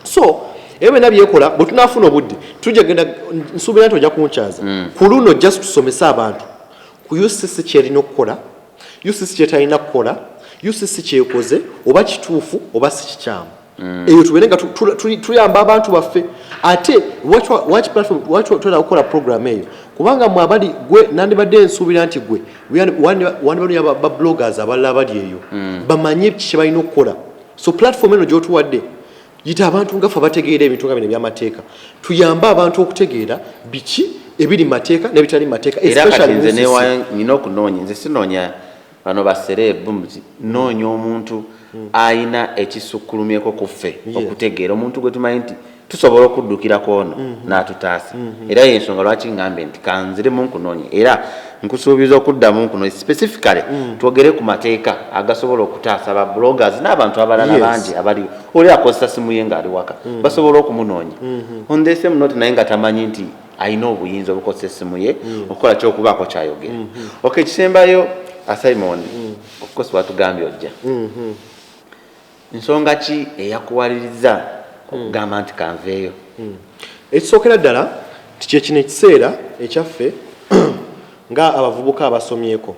so ewe nabyekola bwe tunaafuna obudde tujja genda nsuubira nti ojja kunkyaza ku luno just tusomesa abantu ku UCC kyerina okukola UCC kyetalina kukola UCC kyekoze oba kituufu oba si kikyamu eyo tubeere nga tuyamba abantu baffe ate watch platform twetala okukola program eyo kubanga mwe abali gwe nandibadde nsuubira nti gwe wandibadde ba bloggers abalala bali eyo bamanye kiki balina okukola so platform eno gy'otuwadde yita abantu ngaffe bategeera ebintu nga bino ebyamateeka tuyambe abantu okutegeera biki ebiri mateeka n'ebitali mateeka especially nze nina okunoonya nze sinoonya bano baserebu noonya omuntu ayina ekisukkulumyeko ku ffe okutegeera omuntu gwe tumanyi nti tusobola okuddukirako ono n'atutaasa era yensonga lwaki ngambe nti kanziremu nkunoonye era nkusuubiza okuddamu nkunoonye specifically twogere ku mateeka agasobola okutaasa ba bloggers n'abantu abalala bangi abali oli akozesa simu ye ng'ali waka basobola okumunoonya on the same note naye nga tamanyi nti ayina obuyinza obukozesa essimu ye okukola kyokubaako kyayogera okay kisembayo Simon of course watugambye ojja nsonga ki eyakuwaliriza okugamba nti kanveeyo? Ekisookera ddala tikye kino ekiseera ekyaffe nga abavubuka abasomyeko,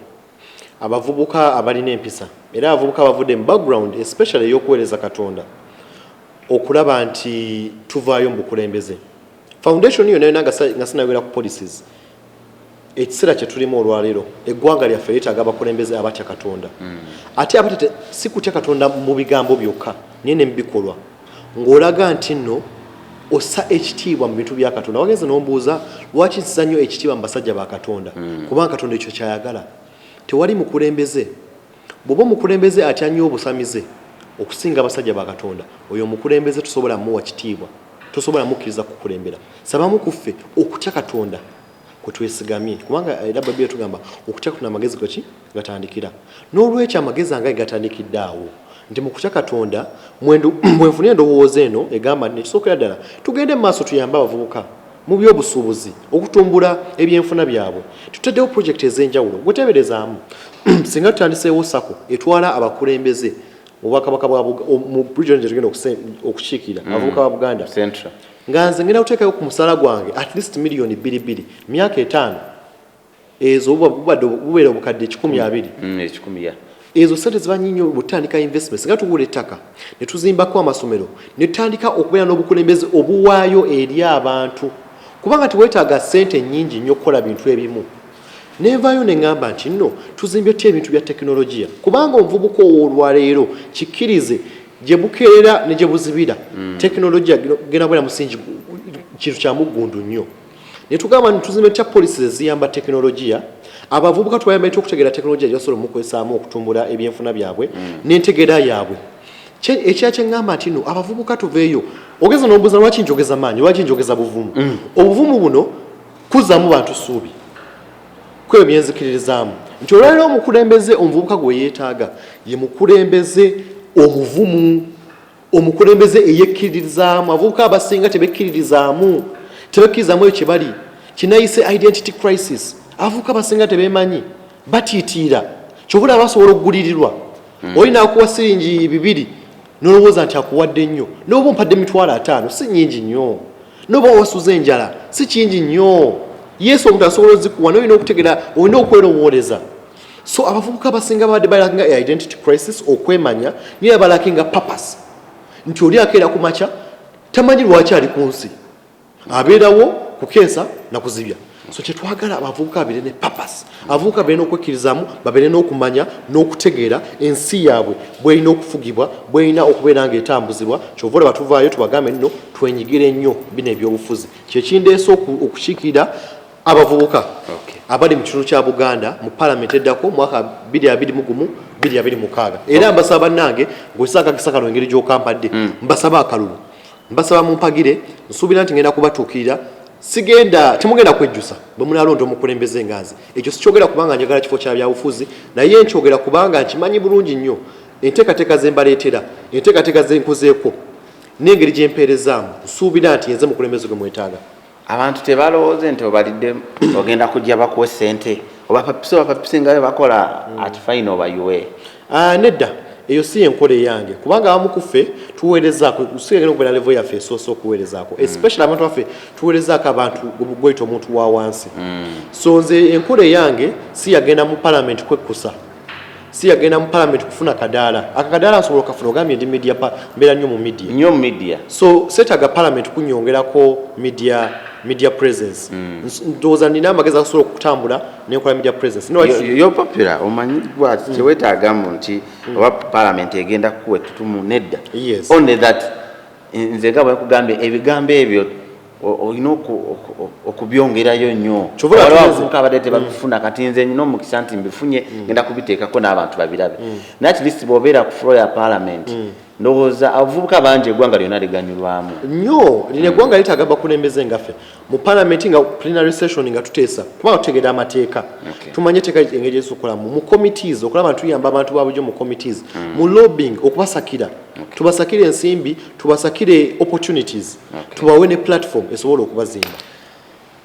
abavubuka abalina empisa era abavubuka abavudde mu background especially ey'okuweereza Katonda okulaba nti tuvaayo mu bukulembeze. Foundation yo nayo nga sinayogera ku policies. Ekiseera kye tulimu olwaleero eggwanga lyaffe lyetaaga abakulembeze abatya Katonda. Ate abatete si kutya Katonda mu bigambo byokka naye ne mu bikolwa ng'olaga nti nno ossa ekitiibwa mu bintu bya Katonda. Wagenze n'ombuuza lwaki nsiza nnyo ekitiibwa mu basajja ba Katonda? Kubanga Katonda ekyo kyayagala. Tewali mukulembeze bw'oba omukulembeze atya nnyo obusamize okusinga abasajja ba Katonda, oyo omukulembeze tusobola muwa kitiibwa, tosobola mukkiriza kukulembera. Sabamu kuffe okutya Katonda kwe twesigamye, kubanga era Bibiriya tugamba okutya Katonda amagezi gaki gatandikira. N'olwekyo amagezi ange gatandikidde awo nti mu kutya Katonda mwenfuna endowooza eno egamba nekisookera ddala tugende mu maaso tuyambe abavubuka mu by'obusuubuzi okutumbula ebyenfuna byabwe. Tutaddewo pulojekiti ez'enjawulo gweteeberezaamu singa tutandiseewo sako etwala abakulembeze mu bwakabaka mu region gye tugenda okukiikira abavubuka ba Buganda Central, nga nze ngenda kuteekayo ku musala gwange at least million 2 myaka 5 ezo bubeera obukadde 120. Ezo sente ziba nnyo butandika investments nga tugula ettaka ne tuzimbako amasomero ne tutandika okubeera n'obukulembeze obuwaayo eri abantu, kubanga teweetaaga sente nnyingi nnyo okukola bintu ebimu. Neevaayo ne ŋŋamba nti nno tuzimbye ty ebintu bya tekinologiya, kubanga omuvubuka olwaleero kikkirize gye bukeerera ne gye buzibira tekinologiya genda bwera musingi kintu kya muggundu nnyo. Ne tugamba nti tuzimbe tya policies eziyamba tekinologiya, abavubuka tubayamba okutegeera tekinologiya gyasobola mukozesaamu okutumbula ebyenfuna byabwe n'entegeera yaabwe. Ekya kye ŋŋamba nti nno abavubuka tuveeyo. Ogeza n'ombuuza lwaki njogeza maanyi, lwaki njogeza buvumu? Obuvumu buno kuzzaamu bantu ssuubi, kwebyo byenzikiririzaamu nti olwaliro omukulembeze omuvubuka gwe yeetaaga ye mukulembeze omuvumu, omukulembeze eyekkiririzaamu. Abavubuka abasinga tebekkiririzaamu ekyo kye bali, kinayise identity crisis. Abavubuka abasinga tebeemanyi, batiitiira kyobula basobola okugulirirwa. Olina akuwa siringi 2 n'olowooza nti akuwadde nnyo, n'oba ompadde 5,000 si nnyingi nnyo, n'oba wasuza enjala si kingi nnyo. Yesu omuntu asobola ozikuwa n'olina okutegeera, olina okwerowooleza. So abavubuka abasinga babadde balakinga identity crisis, okwemanya, niyo balakinga purpose, nti oli akeera ku makya tamanyi lwaki ali ku nsi, abeerawo kukeesa na kuzibya. So kyetwagala abavubuka abeere ne purpose, abavubuka babeere n'okwekkirizamu, babeere n'okumanya n'okutegeera ensi yaabwe bw'erina okufugibwa, bw'erina okubeera ng'etambuzibwa. Kyova olaba tuvaayo tubagambe nno twenyigire nnyo bino ebyobufuzi. Kyekindeese okukiikirira abavubuka abali mu kitundu kya Buganda mu Parliament eddako mwaka 2021-2026. Era mbasaba bannange ng'osanga kisakano engeri gy'okampadde, mbasaba akalulu, mbasaba mumpagire, nsuubira nti ngenda kubatuukirira. Temugenda kwejjusa bwe munaalonda omukulembeze nganze. Ekyo sikyogera kubanga njagala kifo kya byabufuzi, naye nkyogera kubanga nkimanyi bulungi nnyo enteekateeka ze mbaleetera, enteekateeka ze nkozeeko n'engeri gye mpeerezaamu. Nsuubira nti nze mukulembeze gwe mwetaaga. Abantu tebalowooze nti obalidde ogenda kujja bakuwa ssente oba papisi nga bakola at fine oba yuwe. Nedda, eyo si enkola eyange, kubanga abamu kuffe tuweerezaako, usigagenda okubeera level yaffe esoosa okuweerezaako, especially abantu baffe tuweerezaako abantu gweyita omuntu wa wansi. So nze enkola eyange si yagenda mu Parliament kwekkusa, si yagenda mu Parliament kufuna kadaala. Akadaala nsobola okafuna ogambye ndi media mbeera nnyo mu media. So seetaaga Parliament kunyongerako media presence. Ndowooza nina amagezi agasobola okutambula nenkola media presence. Yo popular omanyibwa teweetaagamu nti oba Parliament egenda kukuwa ettutumu nedda. Only that nze nga bwe nkugambye ebigambo ebyo olina okubyongerayo nnyo. Abavubuka abadde tebabifuna, kati nze nnina omukisa nti mbifunye ngenda kubiteekako n'abantu babirabe. Naye at least bw'obeera ku floor ya Parliament ndowooza abavubuka bangi eggwanga lyonna liganyulwamu nnyo. Lino eggwanga litaaga bakulembeze ngaffe mu Parliament nga plenary session nga tuteesa, kubanga tutegeera amateeka, tumanye etteeka engeri ez'okukolamu mu committees, okulaba tuyamba abantu babujjo mu committees, mu lobbying, okubasakira, tubasakire ensimbi, tubasakire opportunities, tubawe ne platform esobola okubazimba.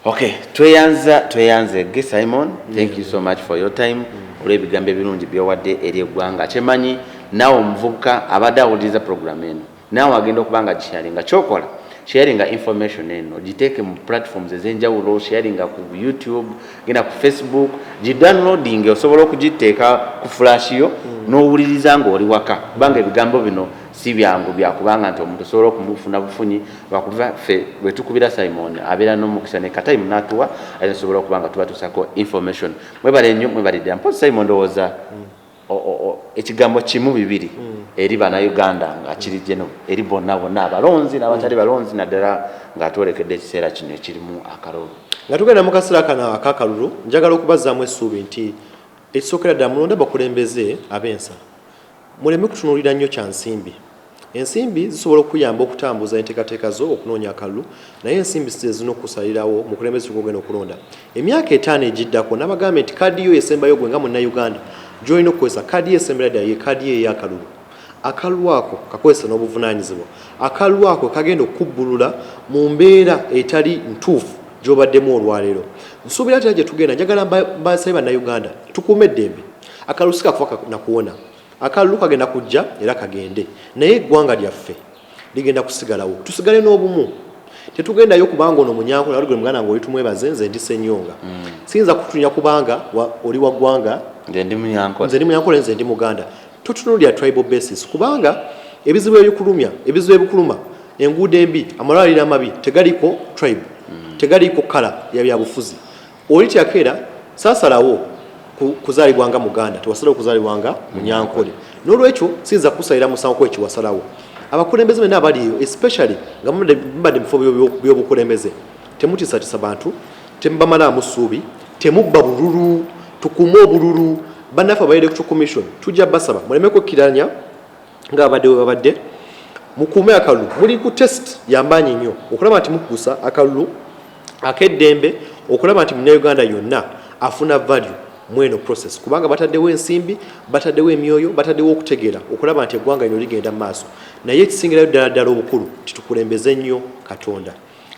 Okay, tweyanze ge Simon, thank you so much for your time. Olw'ebigambo ebirungi by'owadde eri eggwanga. Kyemanyi naawe omuvubuka abadde awuliriza program eno naawe agenda okuba nga gisharinga kyokola sharinga information eno giteeke mu platforms ez'enjawulo sharinga ku YouTube genda ku Facebook gidownloading osobola okugiteeka ku flash yo n'owuliriza nga oli waka kubanga ebigambo bino si byangu byakubanga nti omuntu osobola okumufuna bufunyi lwakuva ffe bwe tukubira Simon abeera n'omukisa ne katayimu n'atuwa era osobola okuba nga tubatusako information mwebale nnyo mwebalidde mpozi Simon ndowooza ekigambo kimu bibiri eri bannayuganda nga kiri geno eri bonna abalonzi n'abatali balonzi naddala ng'atwolekedde ekiseera kino ekirimu akalulu nga tugenda mu kaseera kano akakalulu njagala okubazzaamu essuubi nti ekisookera ddala mulonda bakulembeze ab'ensa muleme kutunuulira nnyo kya nsimbi ensimbi zisobola okuyamba okutambuza enteekateeka zo okunoonya akalulu naye ensimbi zino okusalirawo mukulembeze kugenda okulonda emyaka 5 egiddako n'abagambye nti kaadi yo esembayo gwe nga munnayuganda gy'olina okukozesa kaadi yo esembera ddala ye kaadi yo ey'akalulu akalulu ako kakozesa n'obuvunaanyizibwa akalulu ako kagenda okubbulula mu mbeera etali ntuufu gy'obaddemu olwaleero nsuubira tera gye tugenda njagala mbasabye bannayuganda tukuume eddembe akalulu si kakufa nakuwona akalulu kagenda kujja era kagende naye eggwanga lyaffe ligenda kusigalawo tusigale n'obumu tetugendayo kubanga ono munyankole ali gwe muganda nga oli tumwebaze nze ndi Senyonga siyinza kutunya kubanga oli wa ggwanga nze ndi munyankole nze ndi muganda tutunuulira tribal basis kubanga ebizibu ebikuluma enguudo embi amalwaliro amabi tegaliko tribe tegaliko kala ya bufuzi oli tyakeera saasalawo kuzaalibwanga muganda tewasalawo kuzaalibwanga munyankole n'olwekyo siyinza kusalira musango kwekiwasalawo abakulembeze bena abaliyo especially nga mbadde mu bifo by'obukulembeze temutiisatiisa bantu temubamalaamu ssuubi temubba bululu tukume obululu bannaffe abayire ku commission tujja basaba muleme kukkiranya nga abadde we babadde mukuume akalulu muli ku test yambanyi nnyo okulaba nti mukugusa akalulu akeddembe okulaba nti munnayuganda yonna afuna value mweno process kubanga bataddewo ensimbi bataddewo emyoyo bataddewo okutegeera okulaba nti eggwanga lino ligenda mu maaso naye ekisingirayo ddala obukulu titukulembeze nnyo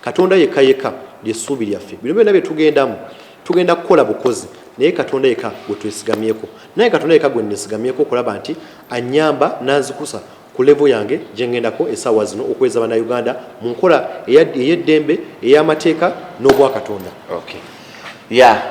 katonda yekka lyessuubi lyaffe bino byonna bye tugendamu tugenda kukola bukozi naye katonda yekka gwe twesigamyeko naye katonda yekka gwe nesigamyeko okulaba nti anyamba nanzikusa ku levo yange gyengendako essaawa zino okweza bannayuganda mu nkola ey'eddembe ey'amateeka n'obwakatonda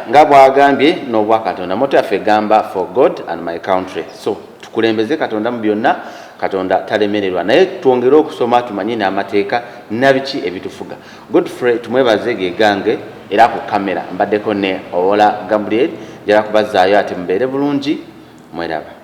nga bwagambye n'obwakatonda moto yaffe egamba for God and my country so tukulembeze katonda mu byonna katonda talemererwa naye twongere okusoma tumanye n'amateeka nabiki ebitufuga Godfrey tumwebaze gegange era ku kamera mbaddeko ne Owola Gabriel jala kubazaayo ate mubeere bulungi mweraba